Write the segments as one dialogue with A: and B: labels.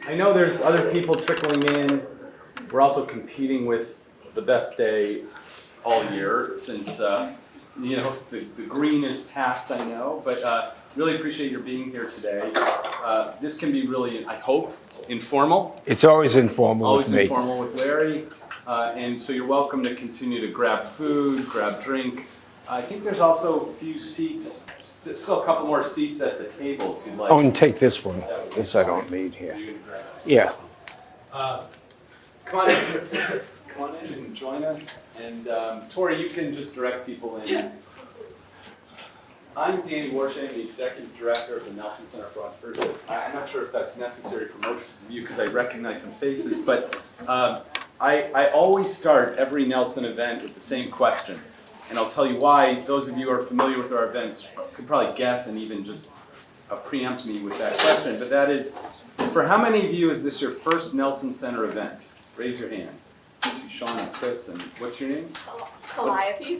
A: I know there's other people trickling in. We're also competing with the best day all year since, the green is packed, I know, but really appreciate your being here today. This can be really, I hope, informal.
B: It's always informal with me.
A: Always informal with Larry. And so you're welcome to continue to grab food, grab drink. I think there's also a few seats, still a couple more seats at the table if you'd like.
B: Oh, and take this one. This I don't need here. Yeah.
A: Come on in and join us. And Tori, you can just direct people in. Yeah. I'm Danny Warsham, the Executive Director of the Nelson Center for Entrepreneurship. I'm not sure if that's necessary for most of you because I recognize some faces, but I always start every Nelson event with the same question. And I'll tell you why. Those of you who are familiar with our events could probably guess and even just preempt me with that question. But that is, for how many of you is this your first Nelson Center event? Raise your hand. I see Sean and Chris, and what's your name?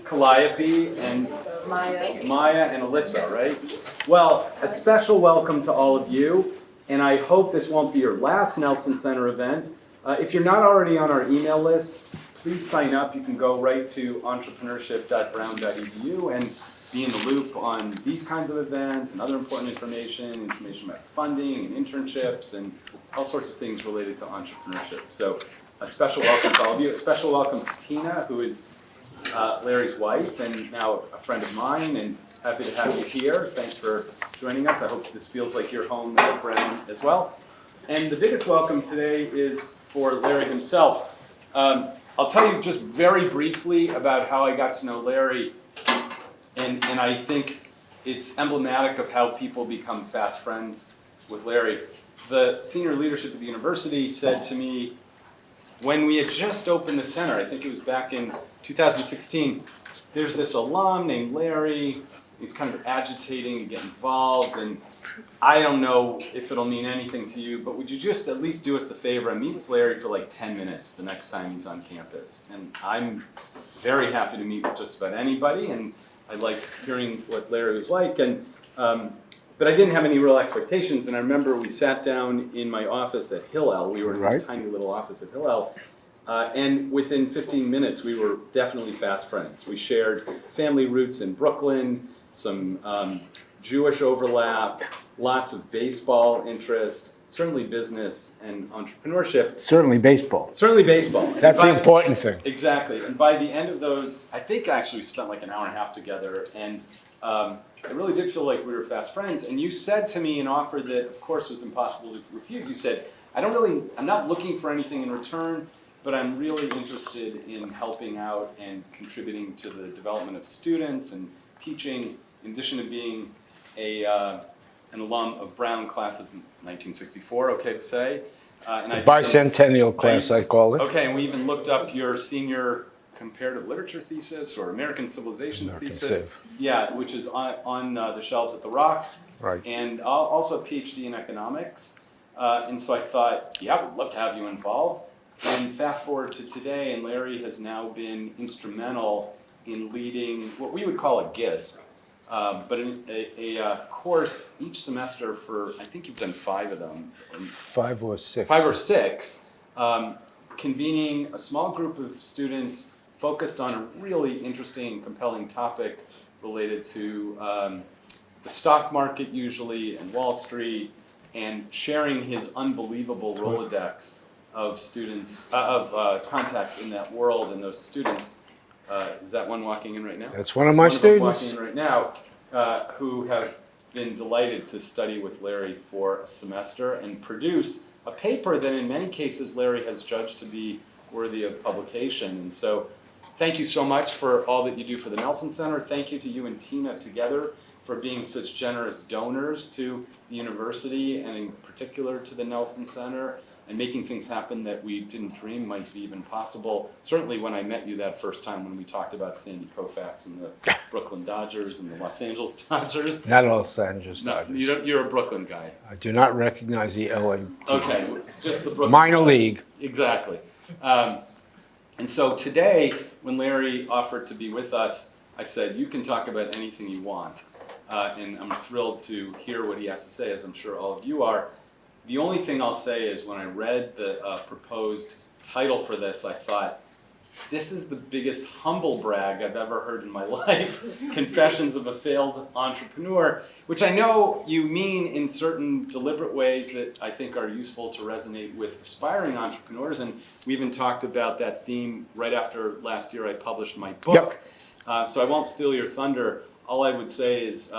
A: Calliope and Maya and Alyssa, right? Well, a special welcome to all of you, and I hope this won't be your last Nelson Center event. If you're not already on our email list, please sign up. You can go right to entrepreneurship.brown.edu and be in the loop on these kinds of events and other important information about funding and internships and all sorts of things related to entrepreneurship. So a special welcome to all of you. A special welcome to Tina, who is Larry's wife and now a friend of mine, and happy to have you here. Thanks for joining us. I hope this feels like your home at Brown as well. And the biggest welcome today is for Larry himself. I'll tell you just very briefly about how I got to know Larry, and I think it's emblematic of how people become fast friends with Larry. The senior leadership of the university said to me, when we had just opened the center, I think it was back in 2016, there's this alum named Larry, he's kind of agitating to get involved, and I don't know if it'll mean anything to you, but would you just at least do us the favor and meet with Larry for like 10 minutes the next time he's on campus? And I'm very happy to meet with just about anybody, and I liked hearing what Larry was like, and but I didn't have any real expectations, and I remember we sat down in my office at Hillel. We were in this tiny little office at Hillel, and within 15 minutes we were definitely fast friends. We shared family roots in Brooklyn, some Jewish overlap, lots of baseball interest, certainly business and entrepreneurship.
B: Certainly baseball.
A: Certainly baseball.
B: That's the important thing.
A: Exactly. And by the end of those, I think actually we spent like an hour and a half together, and I really did feel like we were fast friends. And you said to me an offer that, of course, was impossible to refuse. You said, I'm not looking for anything in return, but I'm really interested in helping out and contributing to the development of students and teaching, in addition to being an alum of Brown class of 1964, okay to say.
B: Bicentennial class, I call it.
A: Okay, and we even looked up your senior comparative literature thesis or American civilization thesis. Yeah, which is on the shelves at the Rock.
B: Right.
A: And also a PhD in economics. And so I thought, yeah, we'd love to have you involved. And fast forward to today, and Larry has now been instrumental in leading what we would call a GISP, but a course each semester for, I think you've done 5 of them.
B: 5 or 6.
A: 5 or 6, convening a small group of students focused on a really interesting and compelling topic related to the stock market usually and Wall Street, and sharing his unbelievable Rolodex of students, contacts in that world and those students. Is that one walking in right now?
B: That's one of my students.
A: Walking in right now, who have been delighted to study with Larry for a semester and produce a paper that in many cases Larry has judged to be worthy of publication. And so thank you so much for all that you do for the Nelson Center. Thank you to you and Tina together for being such generous donors to the university and in particular to the Nelson Center, and making things happen that we didn't dream might be even possible. Certainly when I met you that first time when we talked about Sandy Koufax and the Brooklyn Dodgers and the Los Angeles Dodgers.
B: Not Los Angeles Dodgers.
A: No, you're a Brooklyn guy.
B: I do not recognize the LA team.
A: Okay, just the Brooklyn.
B: Minor league.
A: Exactly. And so today, when Larry offered to be with us, I said, you can talk about anything you want. And I'm thrilled to hear what he has to say, as I'm sure all of you are. The only thing I'll say is when I read the proposed title for this, I thought, this is the biggest humble brag I've ever heard in my life. Confessions of a Failed Entrepreneur, which I know you mean in certain deliberate ways that I think are useful to resonate with aspiring entrepreneurs. And we even talked about that theme right after last year I published my book. Yep. So I won't steal your thunder. All I would say is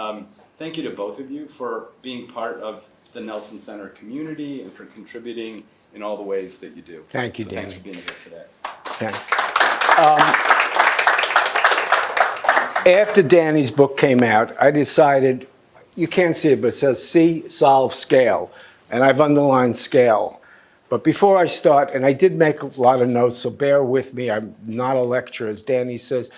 A: thank you to both of you for being part of the Nelson Center community and for contributing in all the ways that you do.
B: Thank you,
A: so
B: Danny.
A: Thanks for being here today.
B: Thanks. After Danny's book came out, I decided, you can't see it, but it says see, solve, scale. And I've underlined scale. But before I start, and I did make a lot of notes, so bear with me. I'm not a lecturer. As Danny says,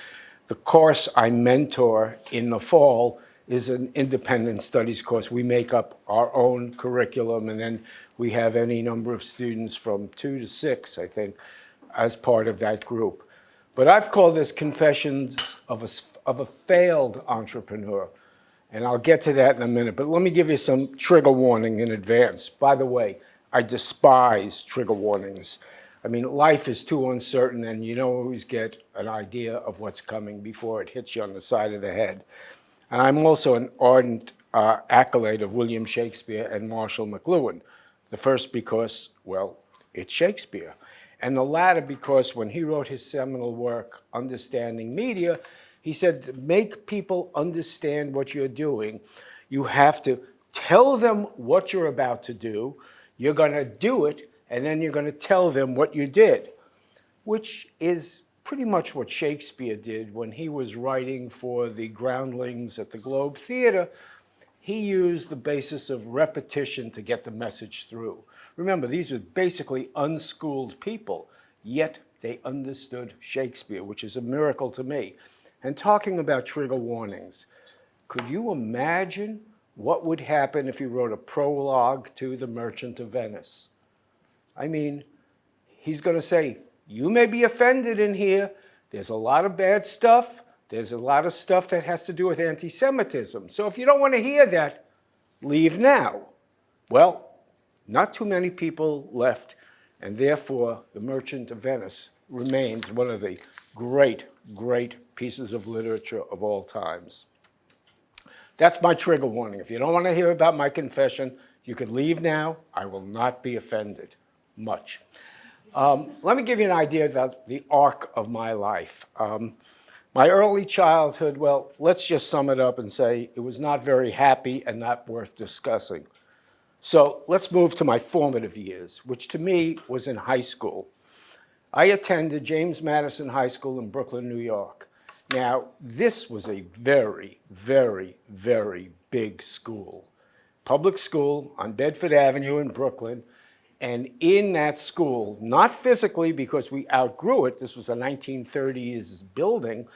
B: the course I mentor in the fall is an independent studies course. We make up our own curriculum, and then we have any number of students from 2 to 6, I think, as part of that group. But I've called this Confessions of a Failed Entrepreneur. And I'll get to that in a minute. But let me give you some trigger warning in advance. By the way, I despise trigger warnings. I mean, life is too uncertain, and you don't always get an idea of what's coming before it hits you on the side of the head. And I'm also an ardent accolade of William Shakespeare and Marshall McLuhan. The first because, well, it's Shakespeare. And the latter because when he wrote his seminal work, Understanding Media, he said, to make people understand what you're doing, you have to tell them what you're about to do, you're going to do it, and then you're going to tell them what you did, which is pretty much what Shakespeare did when he was writing for the groundlings at the Globe Theater. He used the basis of repetition to get the message through. Remember, these are basically unschooled people, yet they understood Shakespeare, which is a miracle to me. And talking about trigger warnings, could you imagine what would happen if you wrote a prologue to The Merchant of Venice? I mean, he's going to say, you may be offended in here. There's a lot of bad stuff. There's a lot of stuff that has to do with anti-Semitism. So if you don't want to hear that, leave now. Well, not too many people left, and therefore The Merchant of Venice remains one of the great, great pieces of literature of all times. That's my trigger warning. If you don't want to hear about my confession, you could leave now. I will not be offended much. Let me give you an idea of the arc of my life. My early childhood, well, let's just sum it up and say it was not very happy and not worth discussing. So let's move to my formative years, which to me was in high school. I attended James Madison High School in Brooklyn, New York. Now, this was a very, very, very big school. Public school on Bedford Avenue in Brooklyn. And in that school, not physically because we outgrew it, this was a 1930s building,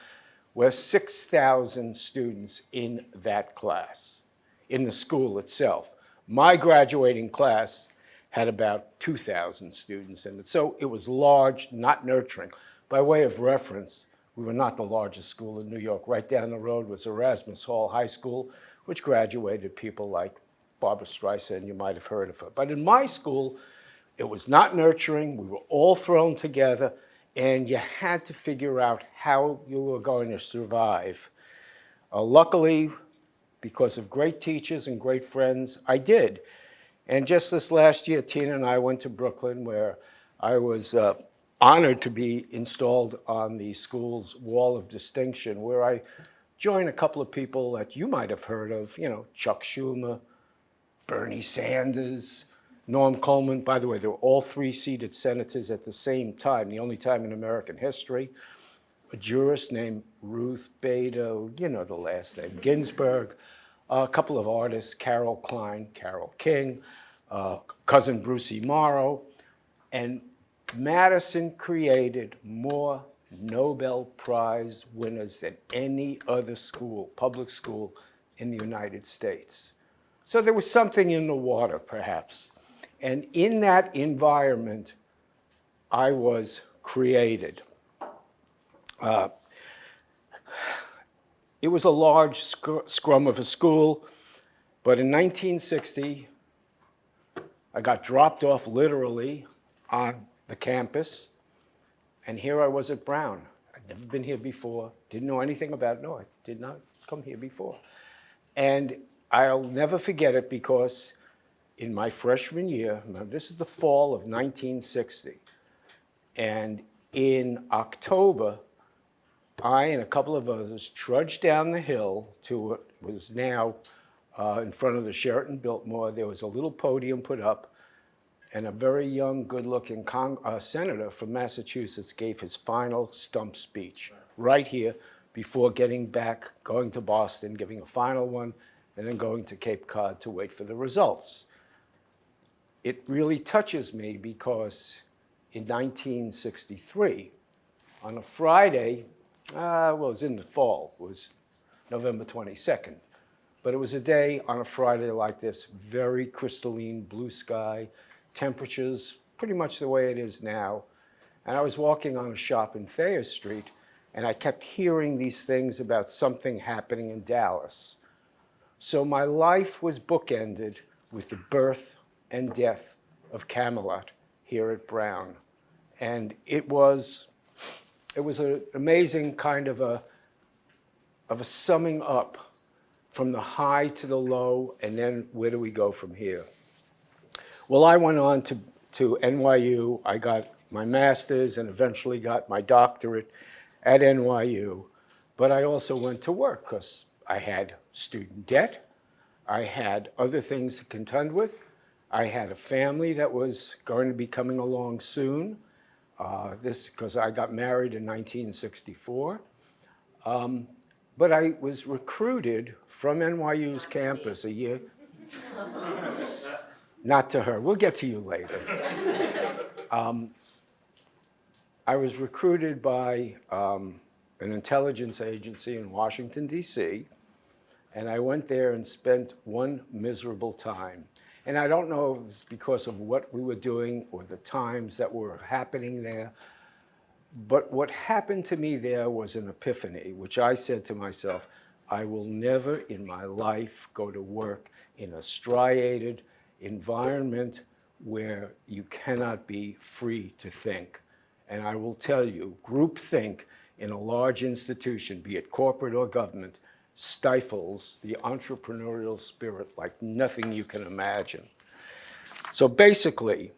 B: were 6,000 students in that class, in the school itself. My graduating class had about 2,000 students in it. So it was large, not nurturing. By way of reference, we were not the largest school in New York. Right down the road was Erasmus Hall High School, which graduated people like Barbara Streisand, you might have heard of her. But in my school, it was not nurturing. We were all thrown together, and you had to figure out how you were going to survive. Luckily, because of great teachers and great friends, I did. And just this last year, Tina and I went to Brooklyn, where I was honored to be installed on the school's Wall of Distinction, where I joined a couple of people that you might have heard of, you know, Chuck Schumer, Bernie Sanders, Norm Coleman. By the way, they were all 3 seated senators at the same time, the only time in American history. A jurist named Ruth Bader, you know the last name, Ginsburg. A couple of artists, Carol Klein, Carole King, cousin Brucey Morrow. And Madison created more Nobel Prize winners than any other school, public school in the United States. So there was something in the water, perhaps. And in that environment, I was created. It was a large scrum of a school, but in 1960, I got dropped off literally on the campus, and here I was at Brown. I'd never been here before, didn't know anything about it. No, I did not come here before. And I'll never forget it because in my freshman year, now this is the fall of 1960, and in October, I and a couple of others trudged down the hill to what was now in front of the Sheraton Biltmore. There was a little podium put up, and a very young, good-looking senator from Massachusetts gave his final stump speech right here before getting back, going to Boston, giving a final one, and then going to Cape Cod to wait for the results. It really touches me because in 1963, on a Friday, well, it was in the fall, it was November 22nd, but it was a day on a Friday like this, very crystalline blue sky, temperatures pretty much the way it is now. And I was walking on a shop in Thayer Street, and I kept hearing these things about something happening in Dallas. So my life was bookended with the birth and death of Camelot here at Brown. And it was an amazing kind of a summing up from the high to the low, and then where do we go from here? Well, I went on to NYU. I got my master's and eventually got my doctorate at NYU. But I also went to work because I had student debt. I had other things to contend with. I had a family that was going to be coming along soon. This because I got married in 1964. But I was recruited from NYU's campus a year. Not to her. We'll get to you later. I was recruited by an intelligence agency in Washington, D.C., and I went there and spent one miserable time. And I don't know if it was because of what we were doing or the times that were happening there, but what happened to me there was an epiphany, which I said to myself, I will never in my life go to work in a striated environment where you cannot be free to think. And I will tell you, groupthink in a large institution, be it corporate or government, stifles the entrepreneurial spirit like nothing you can imagine. So basically,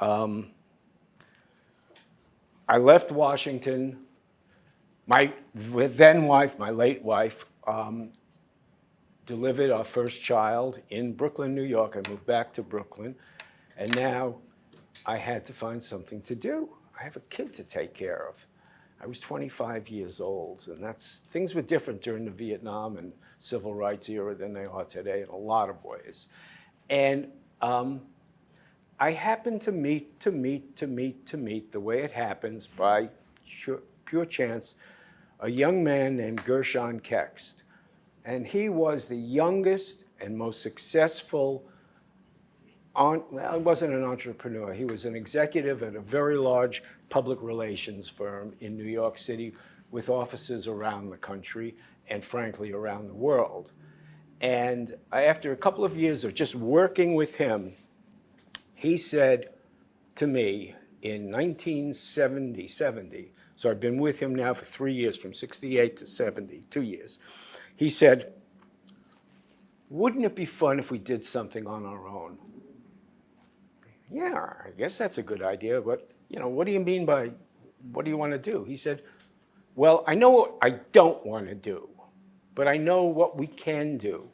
B: I left Washington. My then wife, my late wife, delivered our first child in Brooklyn, New York. I moved back to Brooklyn, and now I had to find something to do. I have a kid to take care of. I was 25 years old, and things were different during the Vietnam and civil rights era than they are today in a lot of ways. And I happened to meet the way it happens by pure chance, a young man named Gershon Kekst. And he was the youngest and most successful, well, he wasn't an entrepreneur. He was an executive at a very large public relations firm in New York City with offices around the country and, frankly, around the world. And after a couple of years of just working with him, he said to me in 1970, so I've been with him now for 3 years, from 68 to 70, 2 years. He said, wouldn't it be fun if we did something on our own? Yeah, I guess that's a good idea, but what do you mean by, what do you want to do? He said, well, I know what I don't want to do, but I know what we can do.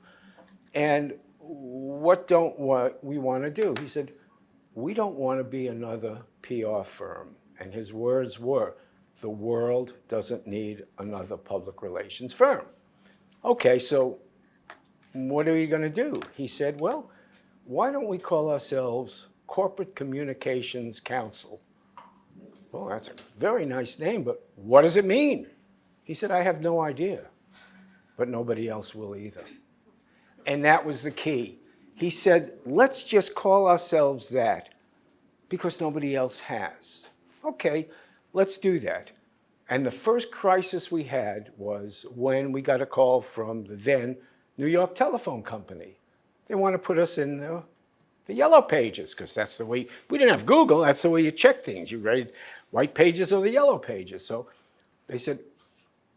B: And what don't we want to do? He said, we don't want to be another PR firm. And his words were, the world doesn't need another public relations firm. Okay, so what are you going to do? He said, well, why don't we call ourselves Corporate Communications Council? Well, that's a very nice name, but what does it mean? He said, I have no idea, but nobody else will either. And that was the key. He said, let's just call ourselves that because nobody else has. Okay, let's do that. And the first crisis we had was when we got a call from the then New York Telephone Company. They want to put us in the yellow pages, because that's the way, we didn't have Google, that's the way you check things. You read white pages or the yellow pages. So they said,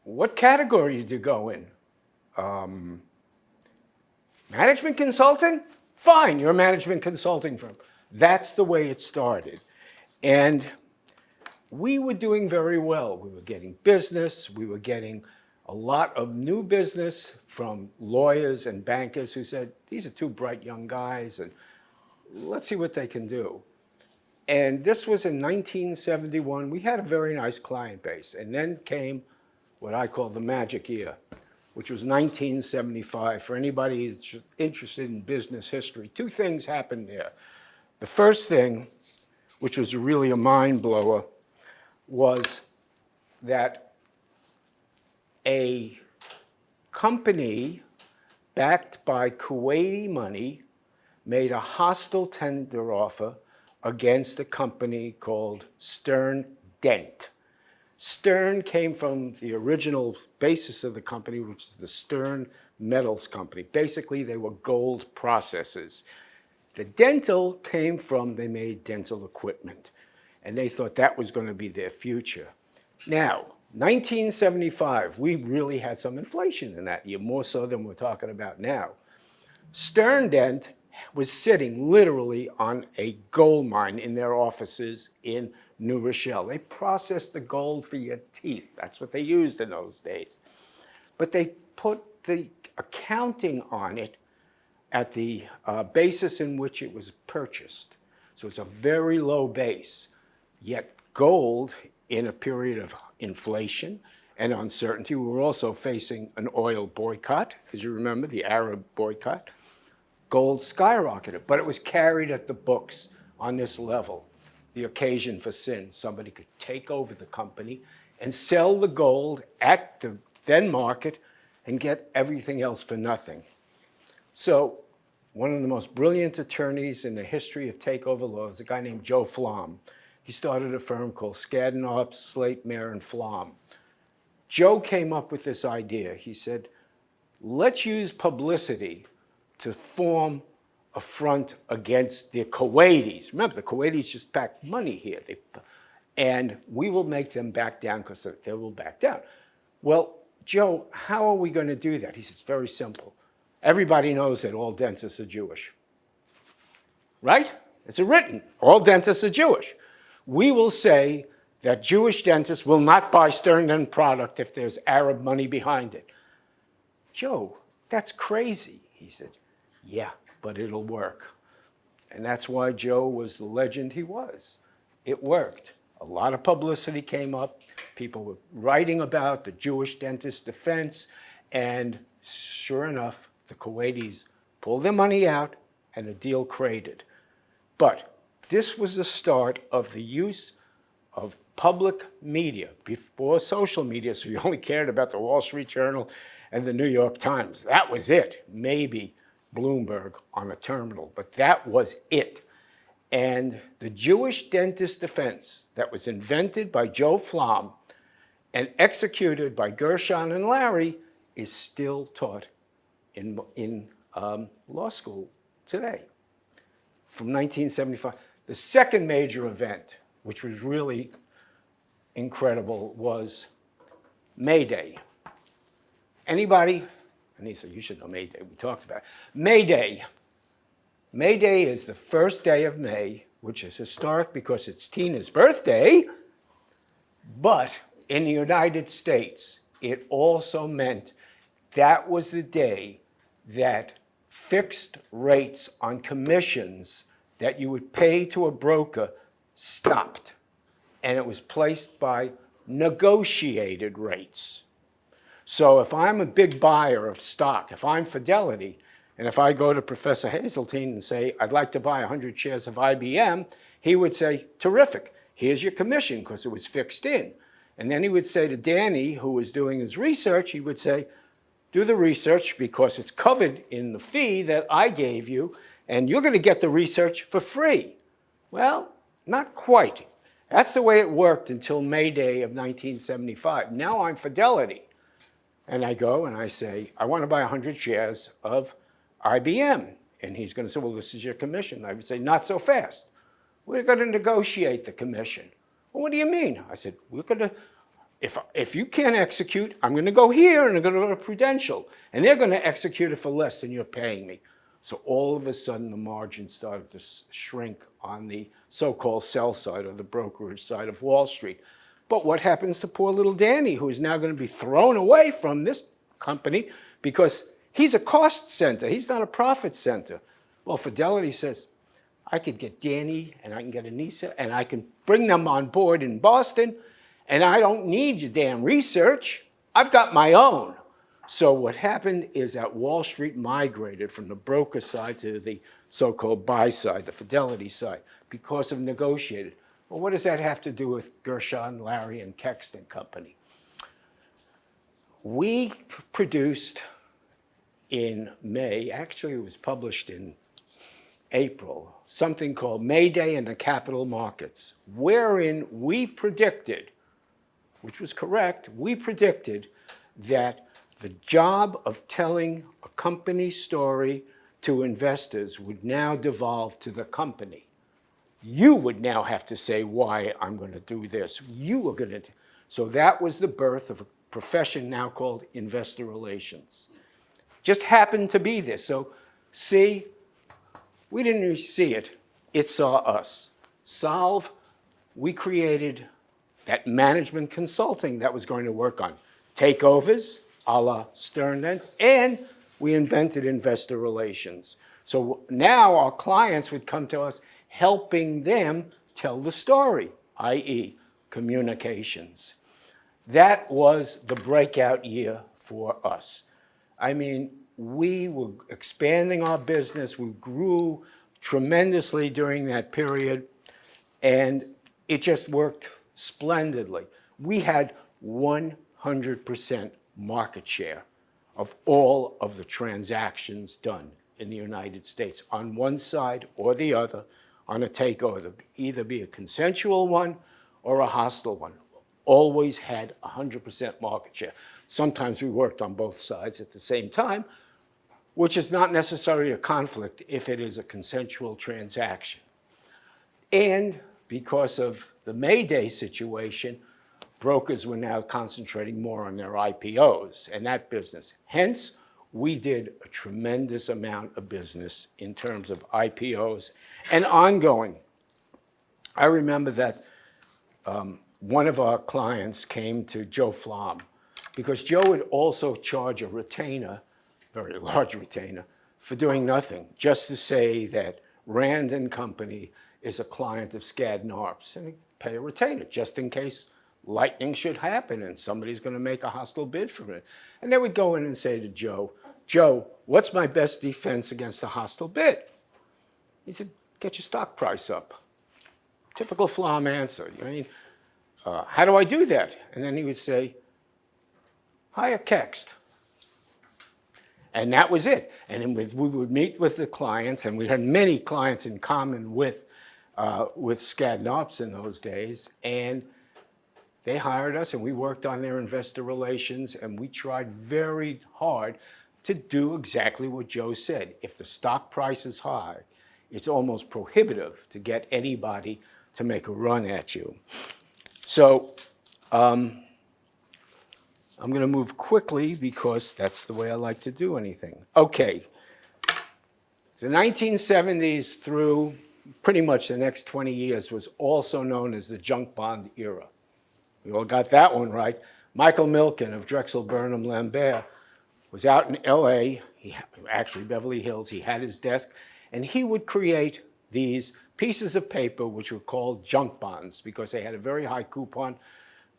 B: what category did you go in? Management consulting? Fine, you're a management consulting firm. That's the way it started. And we were doing very well. We were getting business. We were getting a lot of new business from lawyers and bankers who said, these are two bright young guys, and let's see what they can do. And this was in 1971. We had a very nice client base. And then came what I call the magic year, which was 1975. For anybody who's just interested in business history, two things happened there. The first thing, which was really a mind blower, was that a company backed by Kuwaiti money made a hostile tender offer against a company called Stern Dent. Stern came from the original basis of the company, which is the Stern Metals Company. Basically, they were gold processors. The dental came from, they made dental equipment, and they thought that was going to be their future. Now, 1975, we really had some inflation in that year, more so than we're talking about now. Stern Dent was sitting literally on a gold mine in their offices in New Rochelle. They processed the gold for your teeth. That's what they used in those days. But they put the accounting on it at the basis in which it was purchased. So it's a very low base. Yet gold, in a period of inflation and uncertainty, we were also facing an oil boycott, as you remember, the Arab boycott. Gold skyrocketed, but it was carried at the books on this level. The occasion for sin. Somebody could take over the company and sell the gold at the then market and get everything else for nothing. So one of the most brilliant attorneys in the history of takeover law is a guy named Joe Flom. He started a firm called Skadden, Slate, Mayer, and Flom. Joe came up with this idea. He said, let's use publicity to form a front against the Kuwaitis. Remember, the Kuwaitis just packed money here. And we will make them back down because they will back down. Well, Joe, how are we going to do that? He says, it's very simple. Everybody knows that all dentists are Jewish. Right? It's written. All dentists are Jewish. We will say that Jewish dentists will not buy Stern Dent product if there's Arab money behind it. Joe, that's crazy. He said, yeah, but it'll work. And that's why Joe was the legend he was. It worked. A lot of publicity came up. People were writing about the Jewish dentist defense. And sure enough, the Kuwaitis pulled their money out and a deal created. But this was the start of the use of public media before social media, so you only cared about the Wall Street Journal and the New York Times. That was it. Maybe Bloomberg on a terminal, but that was it. And the Jewish dentist defense that was invented by Joe Flom and executed by Gershon and Larry is still taught in law school today from 1975. The second major event, which was really incredible, was May Day. Anybody? And he said, you should know May Day. We talked about it. May Day. May Day is the first day of May, which is historic because it's Tina's birthday. But in the United States, it also meant that was the day that fixed rates on commissions that you would pay to a broker stopped. And it was placed by negotiated rates. So if I'm a big buyer of stock, if I'm Fidelity, and if I go to Professor Hazeltine and say, I'd like to buy 100 shares of IBM, he would say, terrific, here's your commission, because it was fixed in. And then he would say to Danny, who was doing his research, he would say, do the research because it's covered in the fee that I gave you, and you're going to get the research for free. Well, not quite. That's the way it worked until May Day of 1975. Now I'm Fidelity. And I go and I say, I want to buy 100 shares of IBM. And he's going to say, well, this is your commission. I would say, not so fast. We're going to negotiate the commission. Well, what do you mean? I said, we're going to, if you can't execute, I'm going to go here and I'm going to go to Prudential. And they're going to execute it for less than you're paying me. So all of a sudden, the margin started to shrink on the so-called sell side or the brokerage side of Wall Street. But what happens to poor little Danny, who is now going to be thrown away from this company because he's a cost center. He's not a profit center. Well, Fidelity says, I could get Danny and I can get Anissa and I can bring them on board in Boston and I don't need your damn research. I've got my own. So what happened is that Wall Street migrated from the broker side to the so-called buy side, the Fidelity side, because of negotiated. Well, what does that have to do with Gershon, Larry, and Kekst and Company? We produced in May, actually it was published in April, something called Mayday in the Capital Markets, wherein we predicted, which was correct, we predicted that the job of telling a company story to investors would now devolve to the company. You would now have to say why I'm going to do this. You were going to. So that was the birth of a profession now called investor relations. Just happened to be this. So see, we didn't really see it. It saw us. Solve, we created that management consulting that was going to work on takeovers, a la Stern then, and we invented investor relations. So now our clients would come to us helping them tell the story, i.e. communications. That was the breakout year for us. I mean, we were expanding our business. We grew tremendously during that period, and it just worked splendidly. We had 100% market share of all of the transactions done in the United States on one side or the other on a takeover, either be a consensual one or a hostile one. Always had 100% market share. Sometimes we worked on both sides at the same time, which is not necessarily a conflict if it is a consensual transaction. And because of the Mayday situation, brokers were now concentrating more on their IPOs and that business. Hence, we did a tremendous amount of business in terms of IPOs and ongoing. I remember that one of our clients came to Joe Flom because Joe would also charge a retainer, very large retainer, for doing nothing, just to say that Rand and Company is a client of Skadden Arps, and he'd pay a retainer just in case lightning should happen and somebody's going to make a hostile bid for it. And they would go in and say to Joe, Joe, what's my best defense against a hostile bid? He said, get your stock price up. Typical Flom answer. I mean, how do I do that? And then he would say, hire Kekst. And that was it. And then we would meet with the clients, and we had many clients in common with Skadden Arps in those days. And they hired us, and we worked on their investor relations, and we tried very hard to do exactly what Joe said. If the stock price is high, it's almost prohibitive to get anybody to make a run at you. So I'm going to move quickly because that's the way I like to do anything. Okay. The 1970s through pretty much the next 20 years was also known as the junk bond era. We all got that one right. Michael Milken of Drexel Burnham Lambert was out in LA, actually Beverly Hills. He had his desk, and he would create these pieces of paper which were called junk bonds because they had a very high coupon,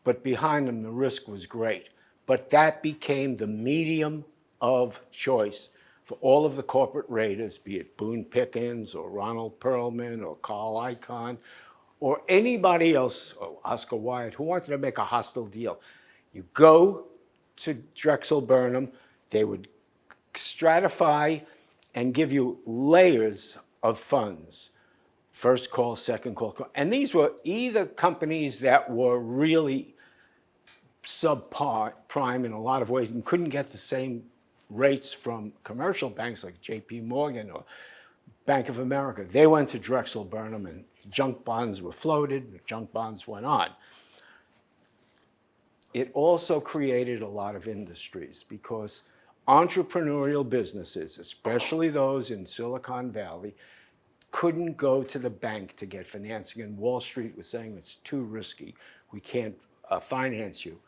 B: but behind them the risk was great. But that became the medium of choice for all of the corporate raiders, be it Boone Pickens or Ronald Perlman or Carl Icahn, or anybody else, Oscar Wyatt, who wanted to make a hostile deal. You go to Drexel Burnham, they would stratify and give you layers of funds. First call, second call. And these were either companies that were really subpar prime in a lot of ways and couldn't get the same rates from commercial banks like JP Morgan or Bank of America. They went to Drexel Burnham and junk bonds were floated, junk bonds went on. It also created a lot of industries because entrepreneurial businesses, especially those in Silicon Valley, couldn't go to the bank to get financing, and Wall Street was saying it's too risky. We can't finance you.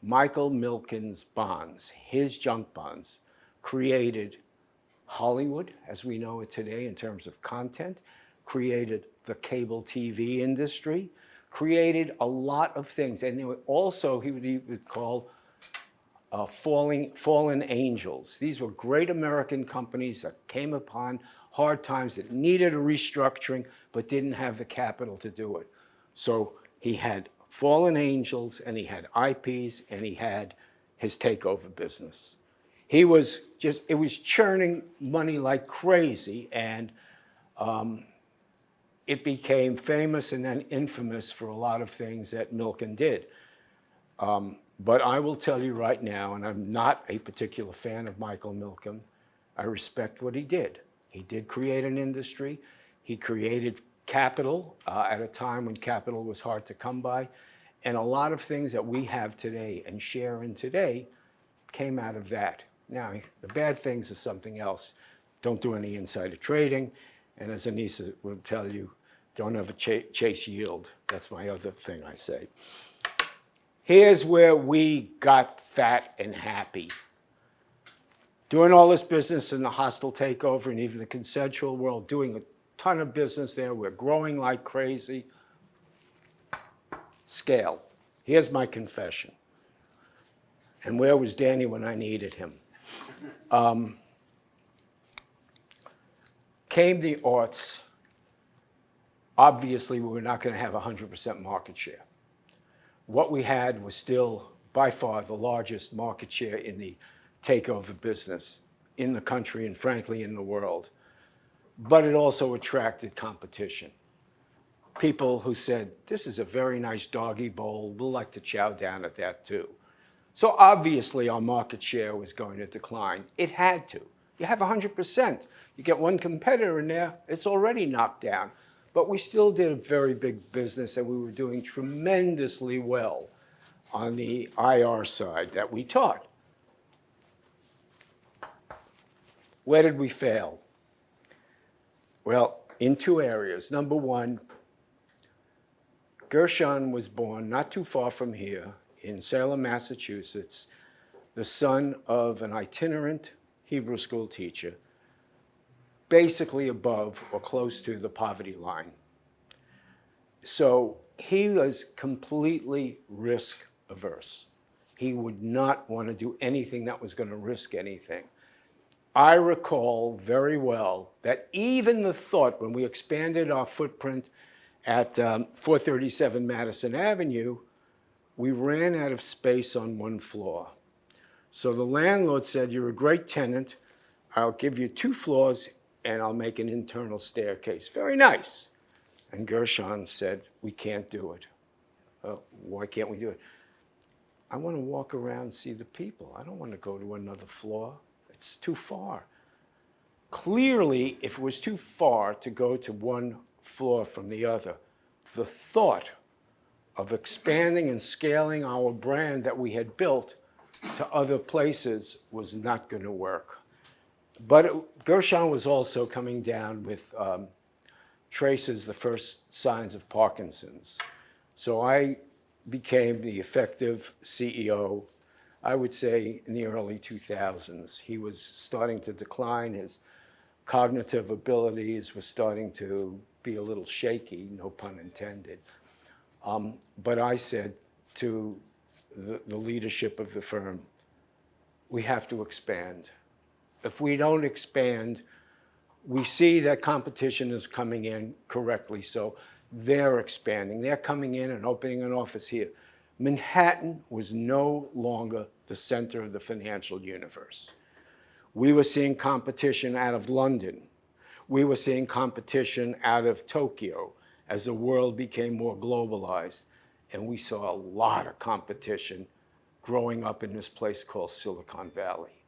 B: Michael Milken's bonds, his junk bonds, created Hollywood, as we know it today in terms of content, created the cable TV industry, created a lot of things. And also, he would call fallen angels. These were great American companies that came upon hard times that needed a restructuring but didn't have the capital to do it. So he had fallen angels and he had IPs and he had his takeover business. He was just, it was churning money like crazy, and it became famous and then infamous for a lot of things that Milken did. But I will tell you right now, and I'm not a particular fan of Michael Milken, I respect what he did. He did create an industry. He created capital at a time when capital was hard to come by. And a lot of things that we have today and share in today came out of that. Now, the bad things are something else. Don't do any insider trading. And as Anissa will tell you, don't ever chase yield. That's my other thing I say. Here's where we got fat and happy. Doing all this business in the hostile takeover and even the consensual world, doing a ton of business there. We're growing like crazy. Scale. Here's my confession. And where was Danny when I needed him? Came the aughts. Obviously, we were not going to have 100% market share. What we had was still by far the largest market share in the takeover business in the country and frankly in the world. But it also attracted competition. People who said, this is a very nice doggy bowl, we'll like to chow down at that too. So obviously our market share was going to decline. It had to. You have 100%. You get one competitor in there, it's already knocked down. But we still did a very big business and we were doing tremendously well on the IR side that we taught. Where did we fail? Well, in two areas. Number one, Gershon was born not too far from here in Salem, Massachusetts, the son of an itinerant Hebrew school teacher, basically above or close to the poverty line. So he was completely risk averse. He would not want to do anything that was going to risk anything. I recall very well that even the thought when we expanded our footprint at 437 Madison Avenue, we ran out of space on one floor. So the landlord said, you're a great tenant. I'll give you 2 floors and I'll make an internal staircase. Very nice. And Gershon said, we can't do it. Why can't we do it? I want to walk around and see the people. I don't want to go to another floor. It's too far. Clearly, if it was too far to go to one floor from the other, the thought of expanding and scaling our brand that we had built to other places was not going to work. But Gershon was also coming down with traces, the first signs of Parkinson's. So I became the effective CEO, I would say, in the early 2000s. He was starting to decline. His cognitive abilities were starting to be a little shaky, no pun intended. But I said to the leadership of the firm, we have to expand. If we don't expand, we see that competition is coming in correctly, so they're expanding. They're coming in and opening an office here. Manhattan was no longer the center of the financial universe. We were seeing competition out of London. We were seeing competition out of Tokyo as the world became more globalized. And we saw a lot of competition growing up in this place called Silicon Valley.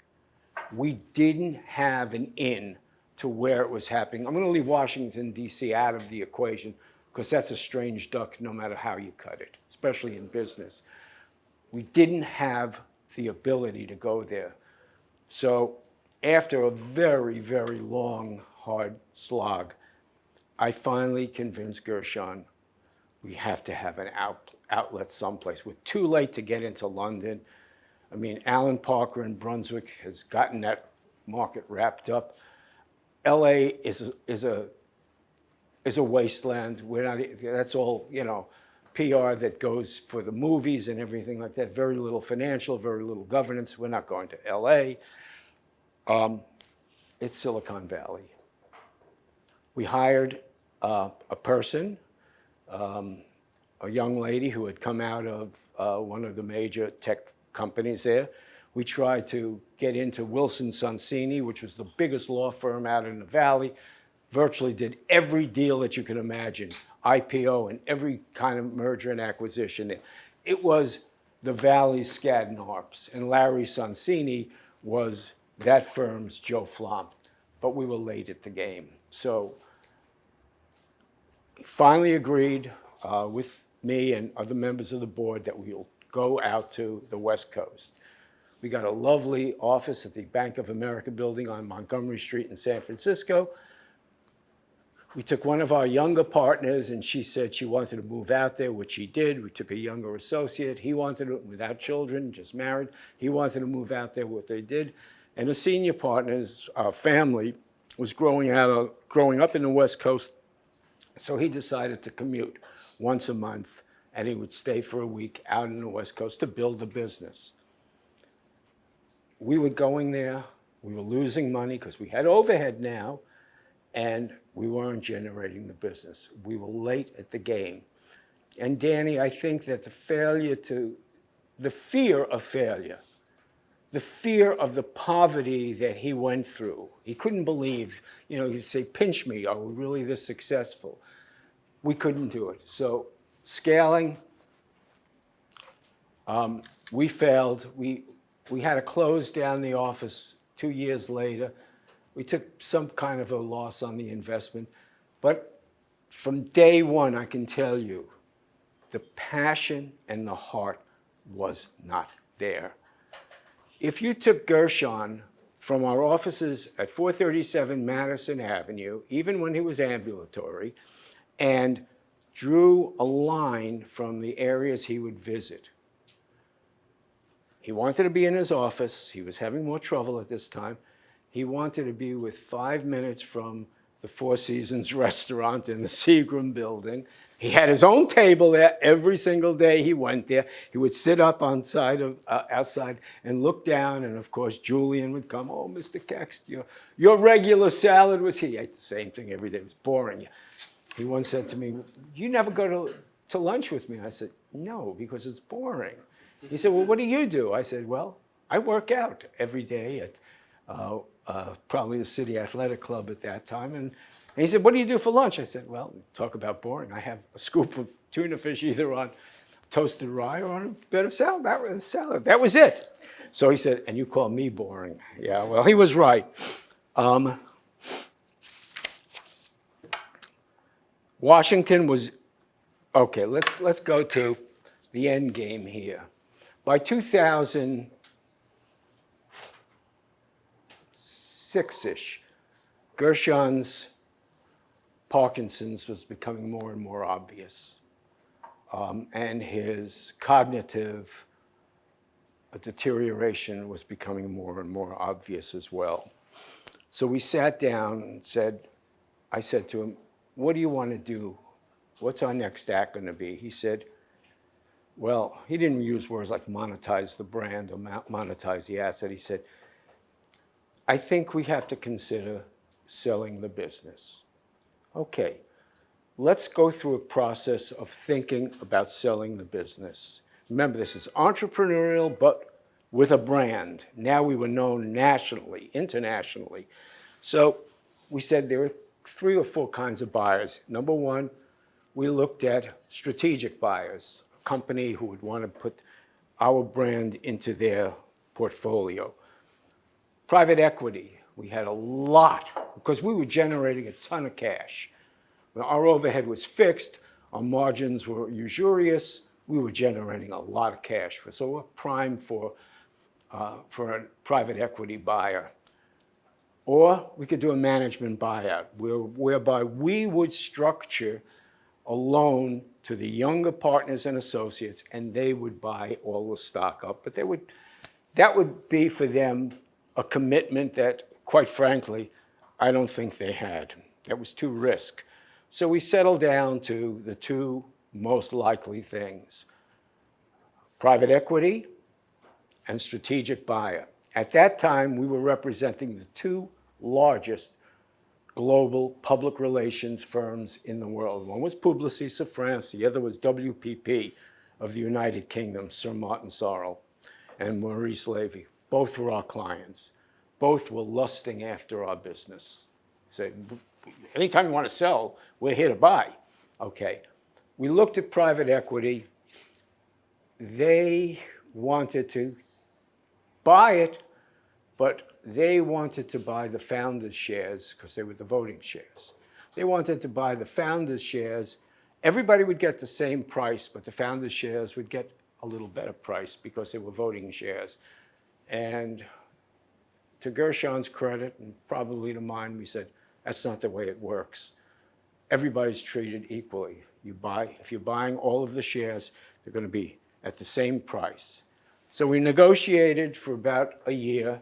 B: We didn't have an in to where it was happening. I'm going to leave Washington, D.C. out of the equation because that's a strange duck no matter how you cut it, especially in business. We didn't have the ability to go there. So after a very, very long, hard slog, I finally convinced Gershon we have to have an outlet someplace. We're too late to get into London. I mean, Alan Parker in Brunswick has gotten that market wrapped up. LA is a wasteland. That's all, PR that goes for the movies and everything like that. Very little financial, very little governance. We're not going to LA. It's Silicon Valley. We hired a person, a young lady who had come out of one of the major tech companies there. We tried to get into Wilson Sonsini, which was the biggest law firm out in the Valley. Virtually did every deal that you can imagine, IPO and every kind of merger and acquisition. It was the Valley's Skadden Arps, and Larry Sonsini was that firm's Joe Flom. But we were late at the game. So he finally agreed with me and other members of the board that we'll go out to the West Coast. We got a lovely office at the Bank of America building on Montgomery Street in San Francisco. We took one of our younger partners, and she said she wanted to move out there, which she did. We took a younger associate. He wanted to, without children, just married. He wanted to move out there, what they did. And the senior partners, our family, was growing up in the West Coast, so he decided to commute once a month, and he would stay for a week out in the West Coast to build a business. We were going there. We were losing money because we had overhead now, and we weren't generating the business. We were late at the game. And Danny, I think that the fear of failure, the fear of the poverty that he went through, he couldn't believe, he'd say, pinch me, are we really this successful? We couldn't do it. So scaling, we failed. We had to close down the office 2 years later. We took some kind of a loss on the investment. But from day one, I can tell you, the passion and the heart was not there. If you took Gershon from our offices at 437 Madison Avenue, even when he was ambulatory, and drew a line from the areas he would visit. He wanted to be in his office. He was having more trouble at this time. He wanted to be with 5 minutes from the Four Seasons restaurant in the Seagram building. He had his own table there every single day he went there. He would sit up outside and look down, and of course Julian would come, "Oh, Mr. Kekst, your regular salad was here." He ate the same thing every day. It was boring. He once said to me, "You never go to lunch with me?" I said, "No, because it's boring." He said, "Well, what do you do?" I said, "Well, I work out every day at probably the City Athletic Club at that time." And he said, "What do you do for lunch?" I said, "Well, talk about boring. I have a scoop of tuna fish either on toasted rye or on a bed of salad." That was it. So he said, "And you call me boring?" Yeah, well, he was right. Washington was, okay, let's go to the end game here. By 2006-ish, Gershon's Parkinson's was becoming more and more obvious. And his cognitive deterioration was becoming more and more obvious as well. So we sat down and I said to him, "What do you want to do? What's our next act going to be?" He said, well, he didn't use words like monetize the brand or monetize the asset. He said, "I think we have to consider selling the business." Okay, let's go through a process of thinking about selling the business. Remember, this is entrepreneurial, but with a brand. Now we were known nationally, internationally. So we said there were 3 or 4 kinds of buyers. Number one, we looked at strategic buyers, a company who would want to put our brand into their portfolio. Private equity, we had a lot because we were generating a ton of cash. When our overhead was fixed, our margins were usurious, we were generating a lot of cash. So we're prime for a private equity buyer. Or we could do a management buyout, whereby we would structure a loan to the younger partners and associates, and they would buy all the stock up. But that would be for them a commitment that, quite frankly, I don't think they had. That was too risk. So we settled down to the two most likely things: private equity and strategic buyer. At that time, we were representing the two largest global public relations firms in the world. One was Publicis of France, the other was WPP of the United Kingdom, Sir Martin Sorrell and Maurice Levy. Both were our clients. Both were lusting after our business. Say, anytime you want to sell, we're here to buy. Okay. We looked at private equity. They wanted to buy it, but they wanted to buy the founders' shares because they were the voting shares. They wanted to buy the founders' shares. Everybody would get the same price, but the founders' shares would get a little better price because they were voting shares. And to Gershon's credit, and probably to mine, we said, that's not the way it works. Everybody's treated equally. If you're buying all of the shares, they're going to be at the same price. So we negotiated for about a year,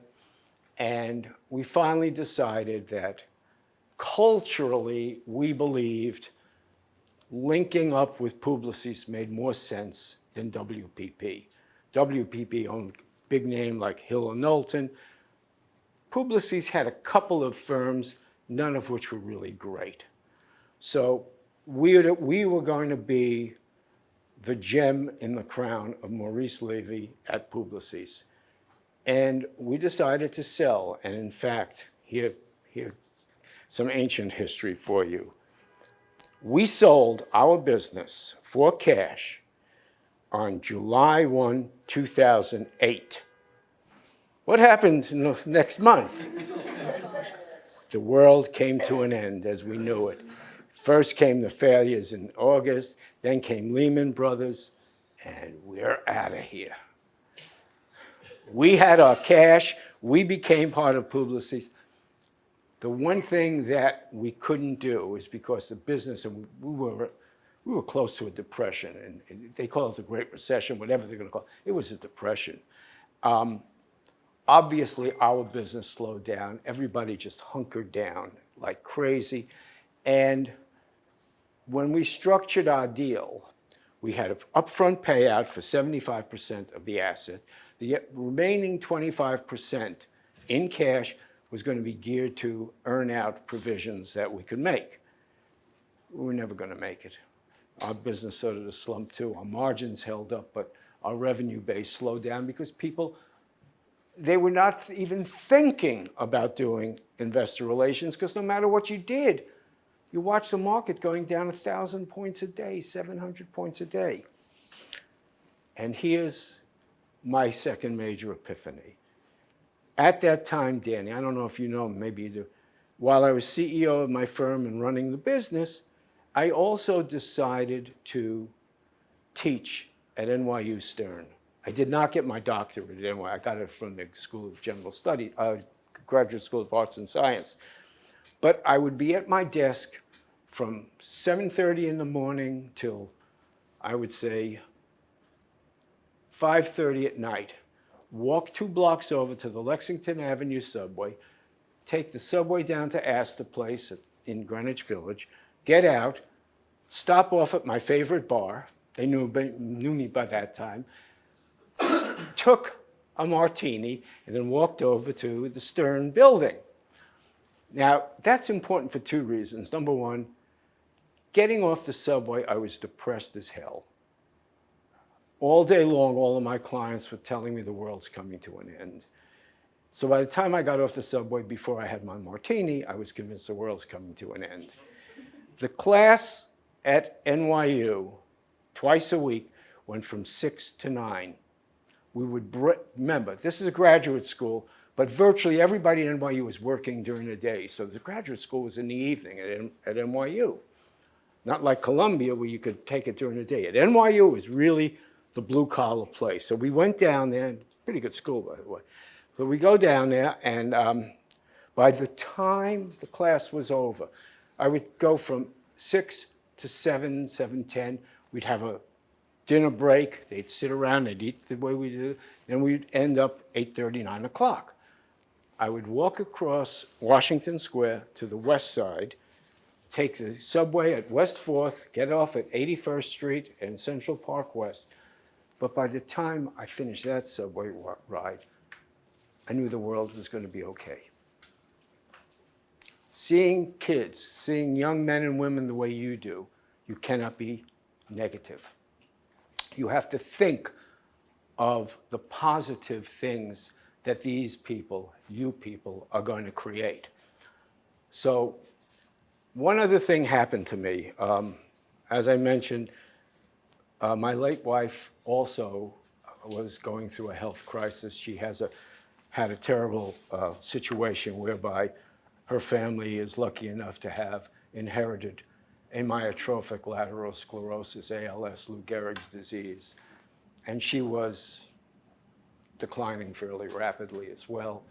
B: and we finally decided that culturally we believed linking up with Publicis made more sense than WPP. WPP owned a big name like Hill & Knowlton. Publicis had a couple of firms, none of which were really great. So we were going to be the gem in the crown of Maurice Levy at Publicis. And we decided to sell. And in fact, here some ancient history for you. We sold our business for cash on July 1, 2008. What happened next month? The world came to an end as we knew it. First came the failures in August, then came Lehman Brothers, and we're out of here. We had our cash. We became part of Publicis. The one thing that we couldn't do is because the business, and we were close to a depression, and they call it the Great Recession, whatever they're going to call it. It was a depression. Obviously, our business slowed down. Everybody just hunkered down like crazy. And when we structured our deal, we had an upfront payout for 75% of the asset. The remaining 25% in cash was going to be geared to earn-out provisions that we could make. We were never going to make it. Our business started to slump too. Our margins held up, but our revenue base slowed down because people, they were not even thinking about doing investor relations, because no matter what you did, you watch the market going down 1,000 points a day, 700 points a day. And here's my second major epiphany. At that time, Danny, I don't know if you know, maybe you do, while I was CEO of my firm and running the business, I also decided to teach at NYU Stern. I did not get my doctorate at NYU. I got it from the School of General Studies, Graduate School of Arts and Science. But I would be at my desk from 7:30 in the morning till, I would say, 5:30 at night. Walk 2 blocks over to the Lexington Avenue subway, take the subway down to Astor Place in Greenwich Village, get out, stop off at my favorite bar. They knew me by that time. Took a martini and then walked over to the Stern building. Now, that's important for 2 reasons. Number one, getting off the subway, I was depressed as hell. All day long, all of my clients were telling me the world's coming to an end. So by the time I got off the subway, before I had my martini, I was convinced the world's coming to an end. The class at NYU, twice a week, went from 6 to 9. We would, remember, this is a graduate school, But virtually everybody at NYU was working during the day. So the graduate school was in the evening at NYU. Not like Columbia, where you could take it during the day. At NYU, it was really the blue-collar place. So we went down there, pretty good school, by the way. So we go down there, and by the time the class was over, I would go from 6 to 7, 7:10. We'd have a dinner break. They'd sit around, they'd eat the way we do. Then we'd end up 8:30, 9 o'clock. I would walk across Washington Square to the west side, take the subway at West 4th, get off at 81st Street and Central Park West. But by the time I finished that subway ride, I knew the world was going to be okay. Seeing kids, seeing young men and women the way you do, you cannot be negative. You have to think of the positive things that these people, you people, are going to create. So one other thing happened to me. As I mentioned, my late wife also was going through a health crisis. She had a terrible situation whereby her family is lucky enough to have inherited amyotrophic lateral sclerosis, ALS, Lou Gehrig's disease. And she was declining fairly rapidly as well.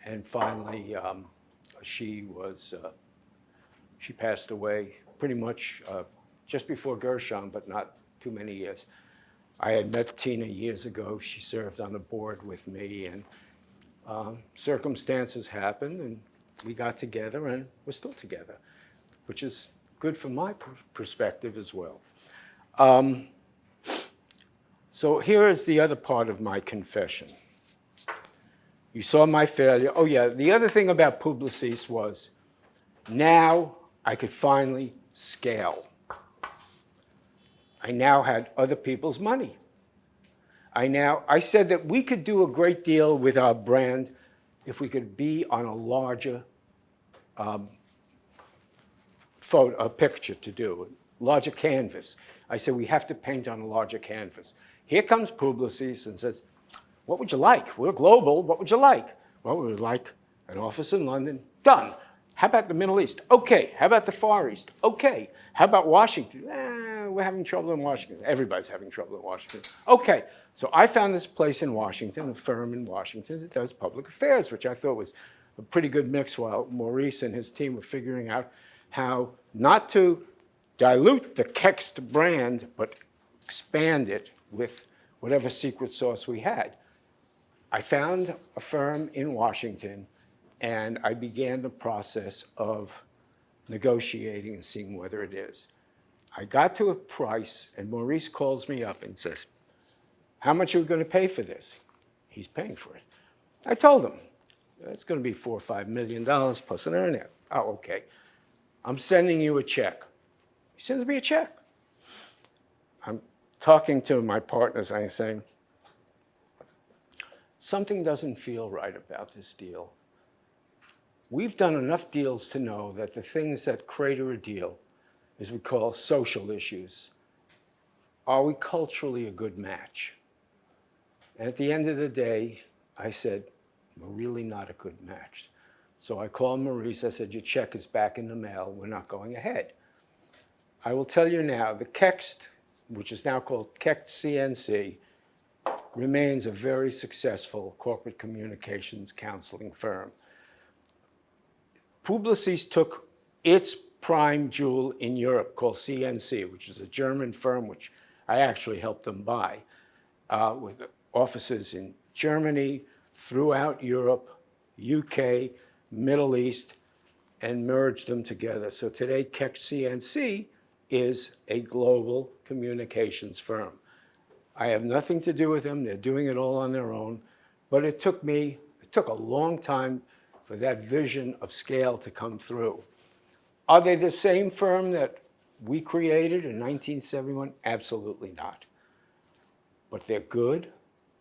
B: And finally, she passed away pretty much just before Gershon, but not too many years. I had met Tina years ago. She served on the board with me, and circumstances happened, and we got together, and we're still together, which is good from my perspective as well. So here is the other part of my confession. You saw my failure. Oh yeah, the other thing about Publicis was now I could finally scale. I now had other people's money. I said that we could do a great deal with our brand if we could be on a larger picture to do, larger canvas. I said we have to paint on a larger canvas. Here comes Publicis and says, what would you like? We're global. What would you like? Well, we would like an office in London. Done. How about the Middle East? Okay. How about the Far East? Okay. How about Washington? We're having trouble in Washington. Everybody's having trouble in Washington. Okay. So I found this place in Washington, a firm in Washington that does public affairs, which I thought was a pretty good mix while Maurice and his team were figuring out how not to dilute the Kekst brand, but expand it with whatever secret sauce we had. I found a firm in Washington, and I began the process of negotiating and seeing whether it is. I got to a price, and Maurice calls me up and says, how much are we going to pay for this? He's paying for it. I told him, it's going to be $4 or $5 million plus an earnout. Oh, okay. I'm sending you a check. He sends me a check. I'm talking to my partners, and I'm saying, something doesn't feel right about this deal. We've done enough deals to know that the things that crater a deal is we call social issues. Are we culturally a good match? And at the end of the day, I said, we're really not a good match. So I called Maurice. I said, your check is back in the mail. We're not going ahead. I will tell you now, the Kekst, which is now called Kekst CNC, remains a very successful corporate communications counseling firm. Publicis took its prime jewel in Europe called CNC, which is a German firm which I actually helped them buy, with offices in Germany, throughout Europe, UK, Middle East, and merged them together. So today, Kekst CNC is a global communications firm. I have nothing to do with them. They're doing it all on their own. But it took a long time for that vision of scale to come through. Are they the same firm that we created in 1971? Absolutely not. But they're good,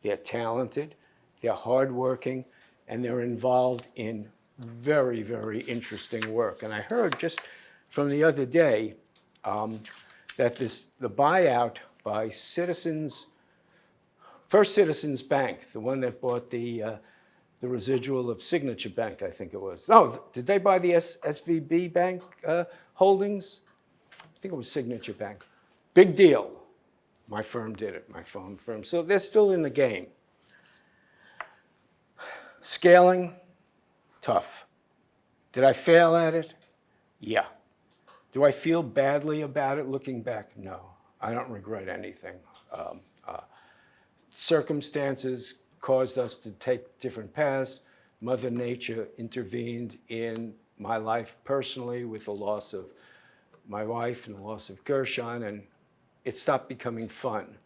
B: they're talented, they're hardworking, and they're involved in very, very interesting work. And I heard just from the other day that the buyout by First Citizens Bank, the one that bought the the residual of Signature Bank, I think it was. No, did they buy the SVB Bank holdings? I think it was Signature Bank. Big deal. My firm did it, my phone firm. So they're still in the game. Scaling, tough. Did I fail at it? Yeah. Do I feel badly about it looking back? No. I don't regret anything. Circumstances caused us to take different paths. Mother Nature intervened in my life personally with the loss of my wife and the loss of Gershon, and it stopped becoming fun.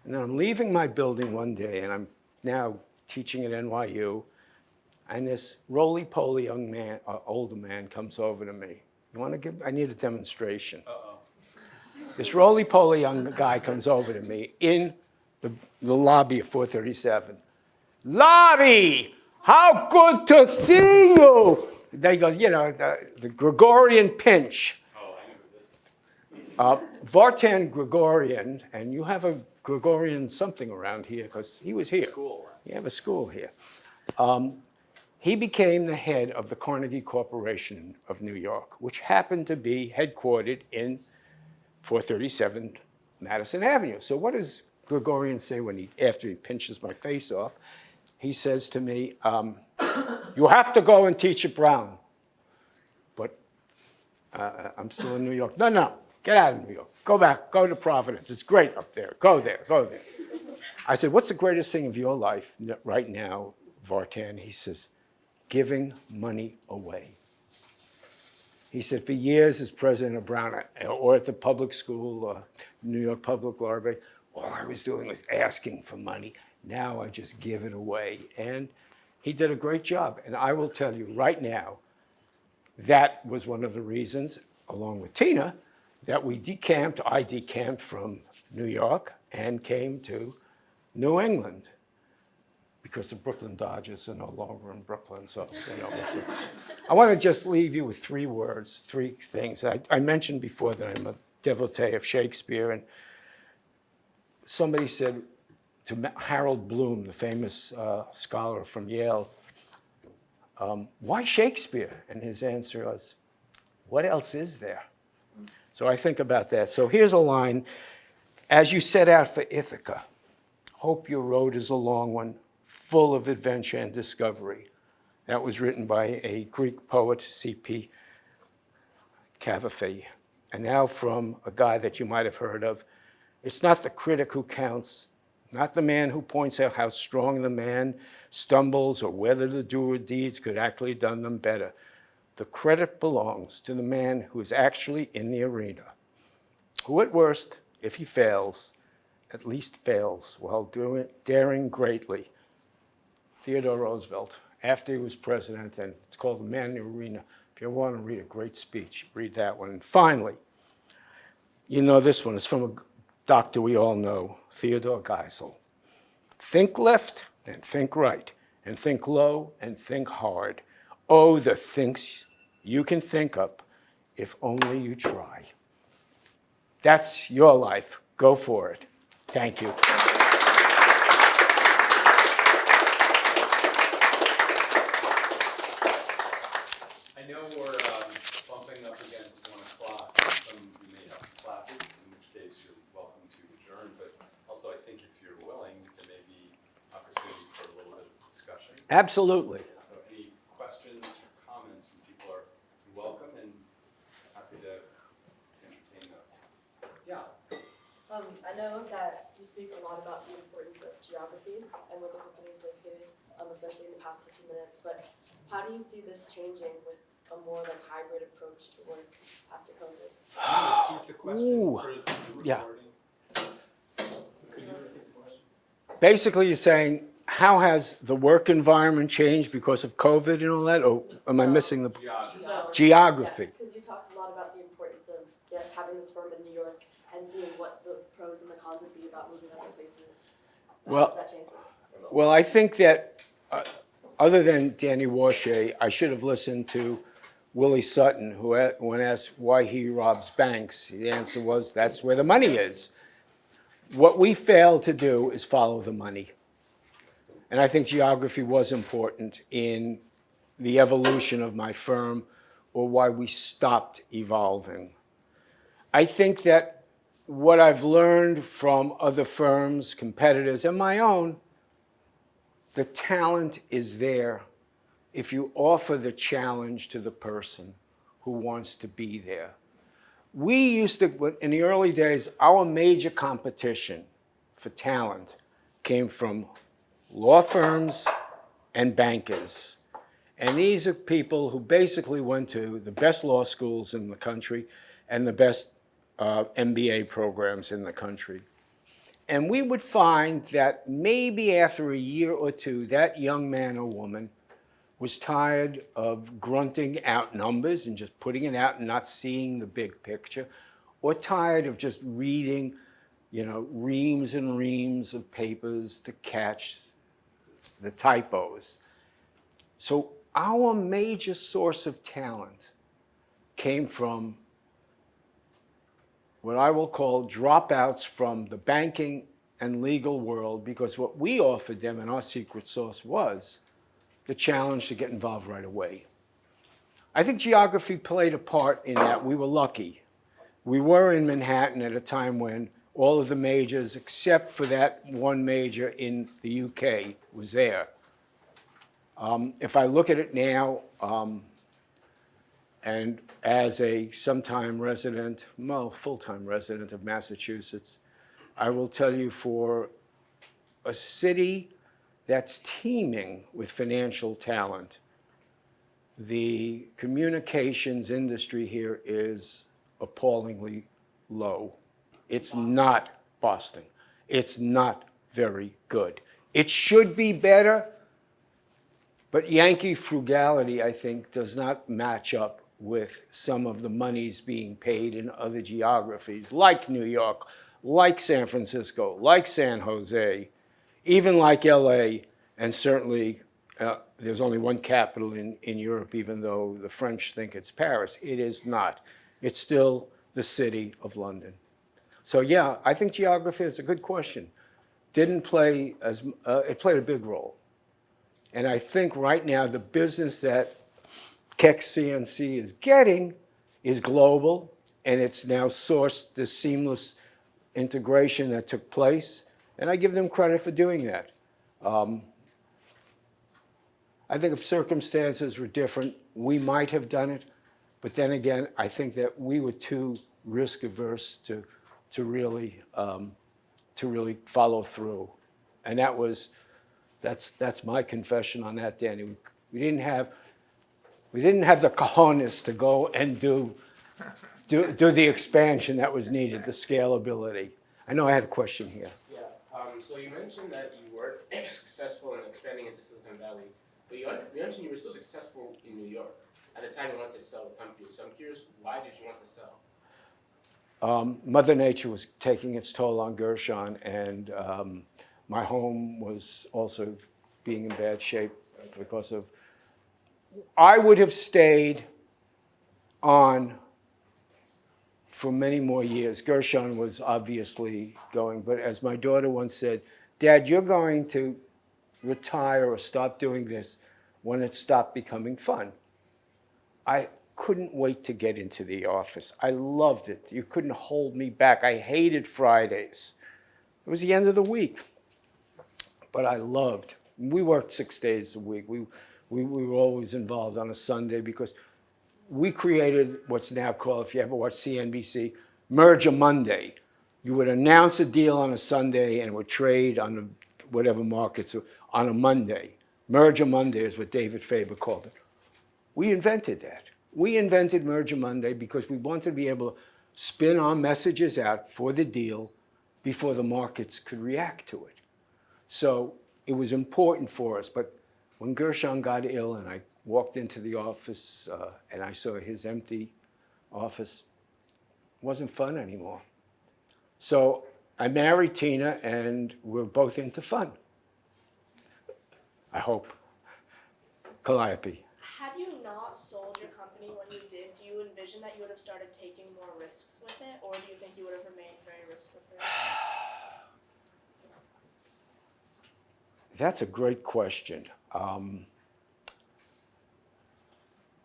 B: And then I'm leaving my building one day, and I'm now teaching at NYU, and this roly-poly young man, older man, comes over to me. I need a demonstration. Uh-oh. This roly-poly young guy comes over to me in the lobby of 437. Larry, how good to see you. They go, the Gregorian pinch.
A: Oh, I know this.
B: Vartan Gregorian, and you have a Gregorian something around here because he was here.
A: School.
B: You have a school here. He became the head of the Carnegie Corporation of New York, which happened to be headquartered in 437 Madison Avenue. So what does Gregorian say after he pinches my face off? He says to me, you have to go and teach at Brown. But I'm still in New York. No, get out of New York. Go back, go to Providence. It's great up there. Go there. I said, what's the greatest thing of your life right now, Vartan? He says, giving money away. He said, for years as president of Brown or at the public school, New York Public Library, all I was doing was asking for money. Now I just give it away. And he did a great job. And I will tell you right now, that was one of the reasons, along with Tina, that I decamped from New York and came to New England, because the Brooklyn Dodgers are no longer in Brooklyn. So, I want to just leave you with three things. I mentioned before that I'm a devotee of Shakespeare, and somebody said to Harold Bloom, the famous scholar from Yale, why Shakespeare? And his answer was, what else is there? So I think about that. So here's a line. As you set out for Ithaca, hope your road is a long one, full of adventure and discovery. That was written by a Greek poet, C.P. Cavafy. And now from a guy that you might have heard of, it's not the critic who counts, not the man who points out how strong the man stumbles or whether the doer deeds could actually done them better. The credit belongs to the man who is actually in the arena, who at worst, if he fails, at least fails while daring greatly. Theodore Roosevelt, after he was president, and it's called The Man in the Arena. If you want to read a great speech, read that one. And finally, this one is from a doctor we all know, Theodore Geisel. Think left and think right, and think low and think hard. Oh, the things you can think up if only you try. That's your life. Go for it. Thank you.
A: I know we're bumping up against 1 o'clock. Some of you may have classes, in which case you're welcome to adjourn. But also, I think if you're willing, there may be opportunity for a little bit of discussion.
B: Absolutely.
A: So any questions or comments from people are welcome, and happy to entertain those. Yeah.
C: I know that you speak a lot about the importance of geography and where the company is located, especially in the past 15 minutes, but how do you see this changing with a more hybrid approach to work after COVID?
A: Repeat the question for the
B: Yeah.
A: recording. Could you repeat the question?
B: Basically, you're saying, how has the work environment changed because of COVID and all that? Or am I missing the geography?
C: Because you talked a lot about the importance of, yes, having this firm in New York and seeing what the pros and the cons would be about moving other places. How does that change?
B: Well, I think that other than Danny Warshay, I should have listened to Willie Sutton, who, when asked why he robs banks, the answer was, that's where the money is. What we fail to do is follow the money. And I think geography was important in the evolution of my firm, or why we stopped evolving. I think that what I've learned from other firms, competitors, and my own, the talent is there if you offer the challenge to the person who wants to be there. We used to, in the early days, our major competition for talent came from law firms and bankers. And these are people who basically went to the best law schools in the country and the best MBA programs in the country. And we would find that maybe after a year or two, that young man or woman was tired of grunting out numbers and just putting it out and not seeing the big picture, or tired of just reading, reams and reams of papers to catch the typos. So our major source of talent came from what I will call dropouts from the banking and legal world, because what we offered them and our secret sauce was the challenge to get involved right away. I think geography played a part in that. We were lucky. We were in Manhattan at a time when all of the majors, except for that one major in the UK, was there. If I look at it now, and as a full-time resident of Massachusetts, I will tell you, for a city that's teeming with financial talent, the communications industry here is appallingly low. It's not Boston. It's not very good. It should be better, but Yankee frugality, I think, does not match up with some of the monies being paid in other geographies, like New York, like San Francisco, like San Jose, even like LA, and certainly there's only one capital in Europe, even though the French think it's Paris. It is not. It's still the city of London. So yeah, I think geography is a good question. It played a big role. And I think right now the business that Kekst CNC is getting is global, and it's now sourced the seamless integration that took place, and I give them credit for doing that. I think if circumstances were different, we might have done it, but then again, I think that we were too risk averse to really follow through, and that's my confession on that, Danny. We didn't have the cojones to go and do the expansion that was needed, the scalability. I know I had a question here.
D: Yeah. So you mentioned that you were successful in expanding into Silicon Valley, but you mentioned you were still successful in New York at the time you wanted to sell the company. So I'm curious, why did you want to sell?
B: Mother Nature was taking its toll on Gershon, and my home was also being in bad shape because of. I would have stayed on for many more years. Gershon was obviously going, but as my daughter once said, Dad, you're going to retire or stop doing this when it stopped becoming fun. I couldn't wait to get into the office. I loved it. You couldn't hold me back. I hated Fridays. It was the end of the week. But I loved. We worked 6 days a week. We were always involved on a Sunday because we created what's now called, if you ever watch CNBC, Merger Monday. You would announce a deal on a Sunday and it would trade on the whatever markets on a Monday. Merger Monday is what David Faber called it. We invented that. We invented Merger Monday because we wanted to be able to spin our messages out for the deal before the markets could react to it. So it was important for us. But when Gershon got ill and I walked into the office and I saw his empty office, it wasn't fun anymore. So I married Tina and we're both into fun. I hope. Calliope.
C: Had you not sold your company when you did, do you envision that you would have started taking more risks with it, or do you think you would have remained very risk averse?
B: That's a great question.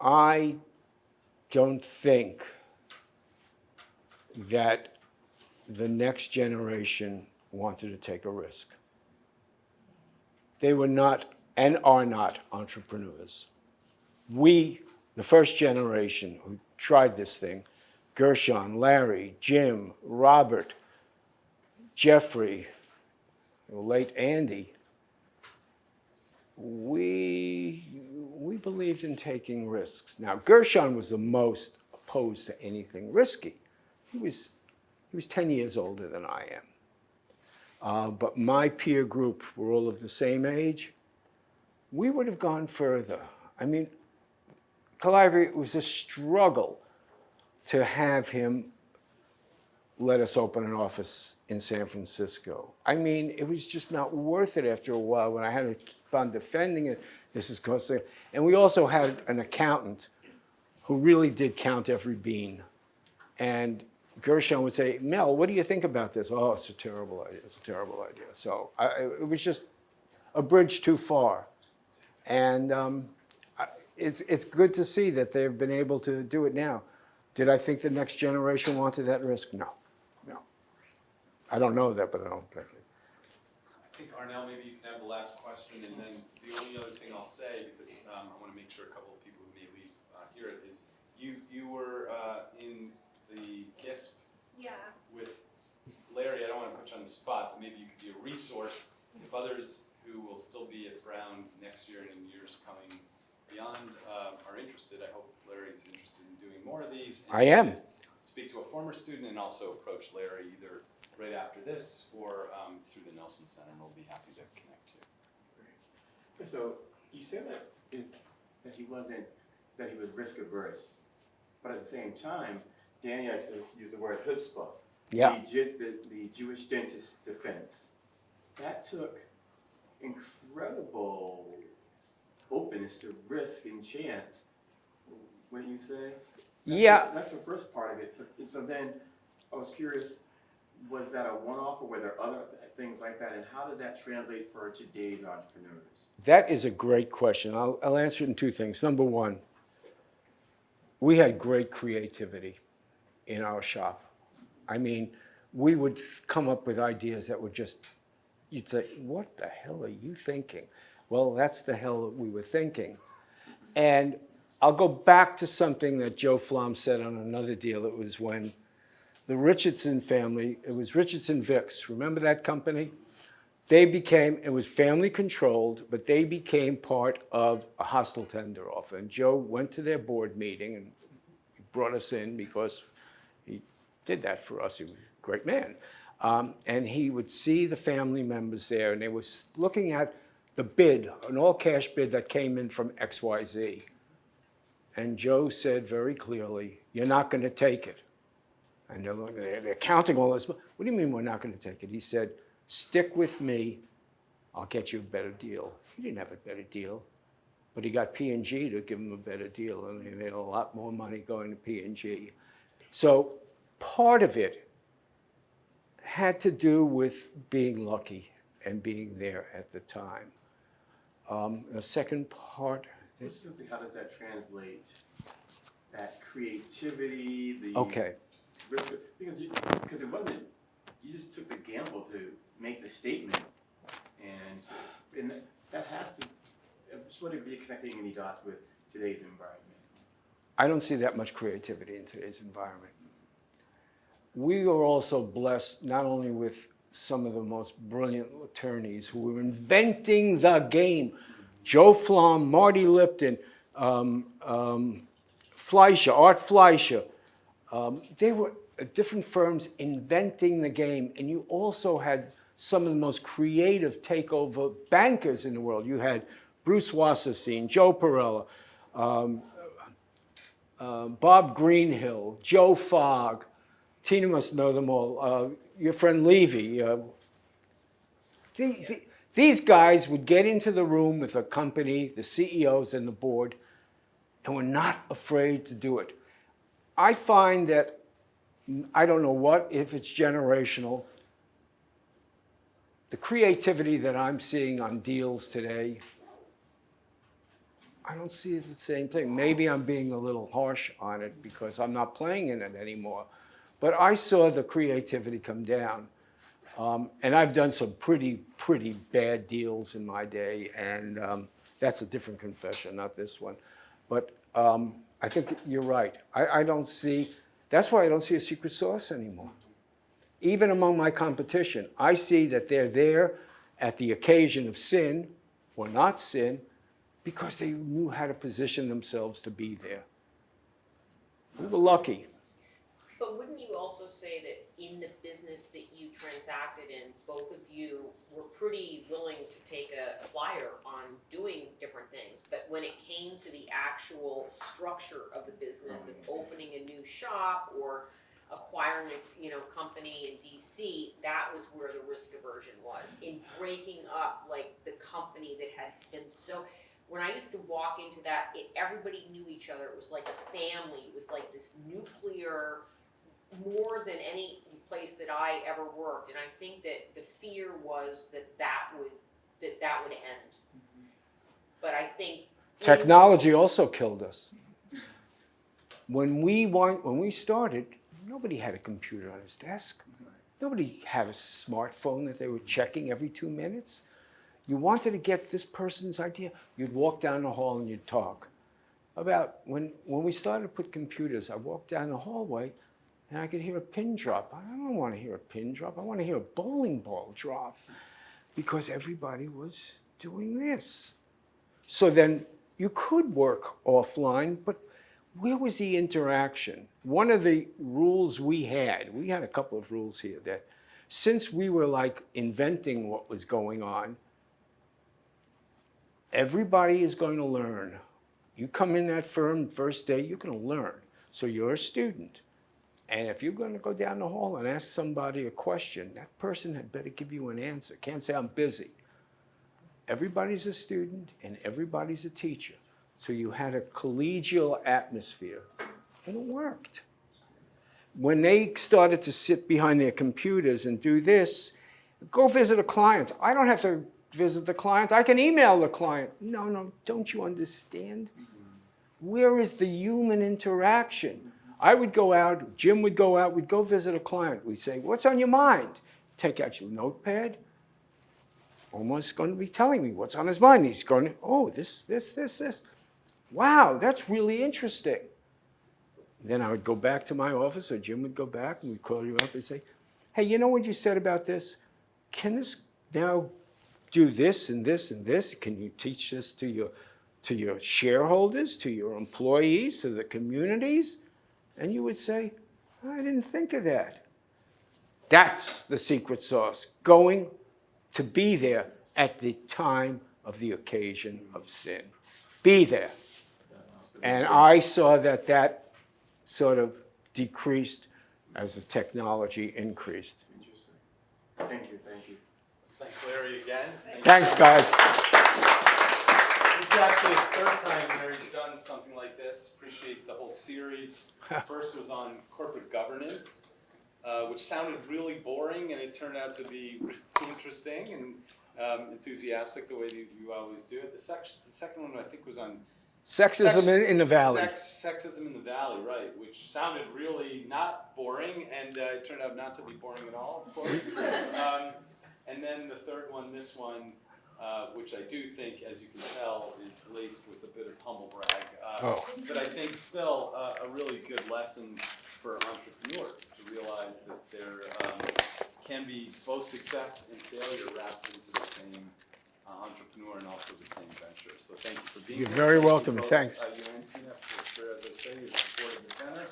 B: I don't think that the next generation wanted to take a risk. They were not and are not entrepreneurs. We, the first generation who tried this thing, Gershon, Larry, Jim, Robert, Jeffrey, the late Andy, we believed in taking risks. Now, Gershon was the most opposed to anything risky. He was 10 years older than I am. But my peer group were all of the same age. We would have gone further. I mean, Calliope, it was a struggle to have him let us open an office in San Francisco. I mean, it was just not worth it after a while when I had to keep on defending it. This is costly. And we also had an accountant who really did count every bean. And Gershon would say, Mel, what do you think about this? Oh, it's a terrible idea. It's a terrible idea. So it was just a bridge too far. And it's good to see that they've been able to do it now. Did I think the next generation wanted that risk? No. I don't know that, but I don't think it.
A: I think, Arnell, maybe you can have the last question, and then the only other thing I'll say, because I want to make sure a couple of people who may leave hear it, is you were in the GISP with Larry. I don't want to put you on the spot, but maybe you could be a resource if others who will still be at Brown next year and in years coming beyond are interested. I hope Larry's interested in doing more of these. And
B: I am.
A: Speak to a former student and also approach Larry either right after this or through the Nelson Center, and we'll be happy to connect you.
E: So you said that he was risk averse, but at the same time, Danny likes to use the word chutzpah.
B: Yeah.
E: The Jewish dentist defense. That took incredible openness to risk and chance. Wouldn't you say? That's the first part of it. But, so then, I was curious, was that a one-off or were there other things like that? And how does that translate for today's entrepreneurs?
B: That is a great question. I'll answer it in two things. Number one, we had great creativity in our shop. I mean, we would come up with ideas that would just, you'd say, what the hell are you thinking? Well, that's the hell that we were thinking. And I'll go back to something that Joe Flom said on another deal. It was when the Richardson family, it was Richardson Vicks, remember that company? It was family controlled, but they became part of a hostile tender offer. And Joe went to their board meeting and brought us in because he did that for us. He was a great man. And he would see the family members there, and they were looking at the bid, an all-cash bid that came in from XYZ. And Joe said very clearly, you're not going to take it. And they're counting all this. What do you mean we're not going to take it? He said, stick with me. I'll get you a better deal. He didn't have a better deal, but he got P&G to give him a better deal, and he made a lot more money going to P&G. So part of it had to do with being lucky and being there at the time. The second part.
E: Simply, how does that translate? That creativity, the risk, because it wasn't. You just took the gamble to make the statement, and that has to. I just want to be connecting any dots with today's environment.
B: I don't see that much creativity in today's environment. We are also blessed not only with some of the most brilliant attorneys who were inventing the game. Joe Flom, Marty Lipton, Fleischer, Art Fleischer. They were different firms inventing the game, and you also had some of the most creative takeover bankers in the world. You had Bruce Wasserstein, Joe Perella, Bob Greenhill, Joe Fogg. Tina must know them all. Your friend Levy. These guys would get into the room with the company, the CEOs and the board, and were not afraid to do it. I find that, I don't know if it's generational, the creativity that I'm seeing on deals today, I don't see it the same thing. Maybe I'm being a little harsh on it because I'm not playing in it anymore. But I saw the creativity come down. And I've done some pretty bad deals in my day, and that's a different confession, not this one. But I think you're right. I don't see, that's why I don't see a secret sauce anymore. Even among my competition, I see that they're there at the occasion of sin or not sin because they knew how to position themselves to be there. We were lucky.
F: But wouldn't you also say that in the business that you transacted in, both of you were pretty willing to take a flyer on doing different things, but when it came to the actual structure of the business of opening a new shop or acquiring a company in DC, that was where the risk aversion was, in breaking up like the company that had been so. When I used to walk into that, everybody knew each other. It was like a family. It was like this nuclear, more than any place that I ever worked. And I think that the fear was that would end. But I think
B: Technology also killed us. When we started, nobody had a computer on his desk. Nobody had a smartphone that they were checking every 2 minutes. You wanted to get this person's idea, you'd walk down the hall and you'd talk. About when we started to put computers, I walked down the hallway and I could hear a pin drop. I don't want to hear a pin drop. I want to hear a bowling ball drop because everybody was doing this. So then you could work offline, but where was the interaction? One of the rules we had a couple of rules here that since we were like inventing what was going on, everybody is going to learn. You come in that firm first day, you're going to learn. So you're a student. And if you're going to go down the hall and ask somebody a question, that person had better give you an answer. Can't say I'm busy. Everybody's a student and everybody's a teacher. So you had a collegial atmosphere, and it worked. When they started to sit behind their computers and do this, go visit a client. I don't have to visit the client. I can email the client. No, don't you understand? Where is the human interaction? I would go out, Jim would go out, we'd go visit a client. We'd say, what's on your mind? Take out your notepad. Almost going to be telling me what's on his mind. He's going, oh, this. Wow, that's really interesting. Then I would go back to my office, or Jim would go back, and we'd call you up and say, hey, you know what you said about this? Can this now do this and this and this? Can you teach this to your shareholders, to your employees, to the communities? And you would say, I didn't think of that. That's the secret sauce, going to be there at the time of the occasion of sin. Be there. And I saw that sort of decreased as the technology increased.
E: Interesting. Thank you.
A: Let's thank Larry again.
B: Thanks, guys.
A: This is actually the third time Larry's done something like this. Appreciate the whole series. First was on corporate governance, which sounded really boring, and it turned out to be really interesting and enthusiastic the way you always do it. The second one I think was on
B: Sexism in the Valley.
A: Sexism in the Valley, right, which sounded really not boring, and it turned out not to be boring at all, of course. And then the third one, this one, which I do think, as you can tell, is laced with a bit of humble brag. But I think still a really good lesson for entrepreneurs to realize that there can be both success and failure wrapped into the same entrepreneur and also the same venture. So thank you for being here.
B: You're very
A: Thank
B: welcome.
A: You both,
B: Thanks.
A: You and Tina for, as I say, your support of the center.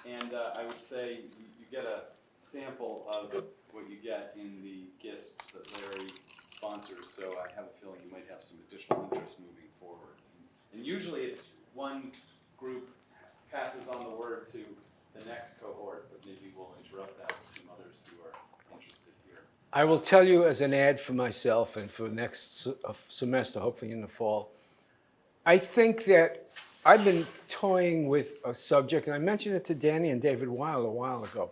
A: And I would say you get a sample of what you get in the gifts that Larry sponsors. So I have a feeling you might have some additional interest moving forward. And usually it's one group passes on the word to the next cohort, but maybe we'll interrupt that with some others who are interested here.
B: I will tell you as an ad for myself and for next semester, hopefully in the fall, I think that I've been toying with a subject, and I mentioned it to Danny and David Weil a while ago.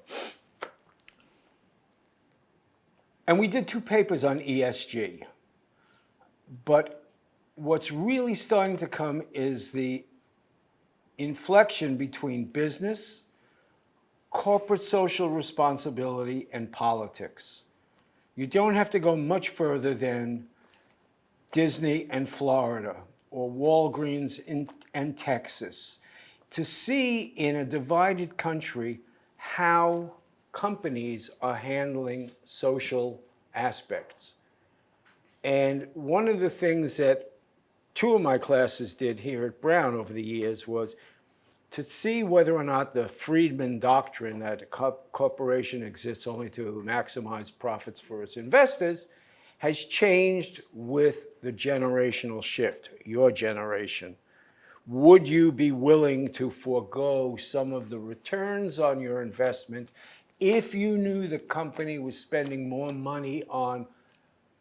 B: And we did 2 papers on ESG. But what's really starting to come is the inflection between business, corporate social responsibility, and politics. You don't have to go much further than Disney and Florida, or Walgreens and Texas, to see in a divided country how companies are handling social aspects. And one of the things that 2 of my classes did here at Brown over the years was to see whether or not the Friedman doctrine that a corporation exists only to maximize profits for its investors has changed with the generational shift, your generation. Would you be willing to forego some of the returns on your investment if you knew the company was spending more money on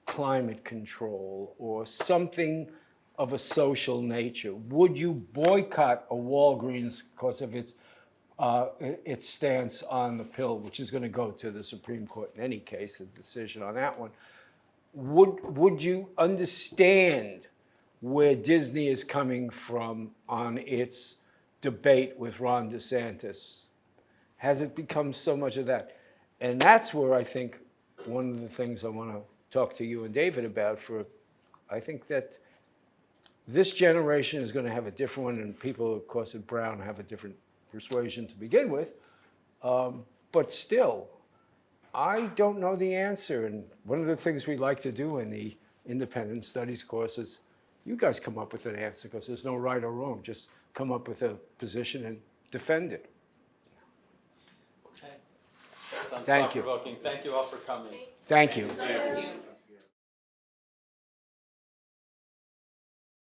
B: climate control or something of a social nature? Would you boycott a Walgreens because of its stance on the pill, which is going to go to the Supreme Court in any case, a decision on that one? Would you understand where Disney is coming from on its debate with Ron DeSantis? Has it become so much of that? And that's where I think one of the things I want to talk to you and David about, I think that this generation is going to have a different one, and people, of course, at Brown have a different persuasion to begin with. But still, I don't know the answer. And one of the things we like to do in the independent studies courses, you guys come up with an answer, because there's no right or wrong. Just come up with a position and defend it.
A: Okay. That sounds
B: Thank you.
A: thought-provoking. Thank you all for coming.
B: Thank you.
F: Thank you.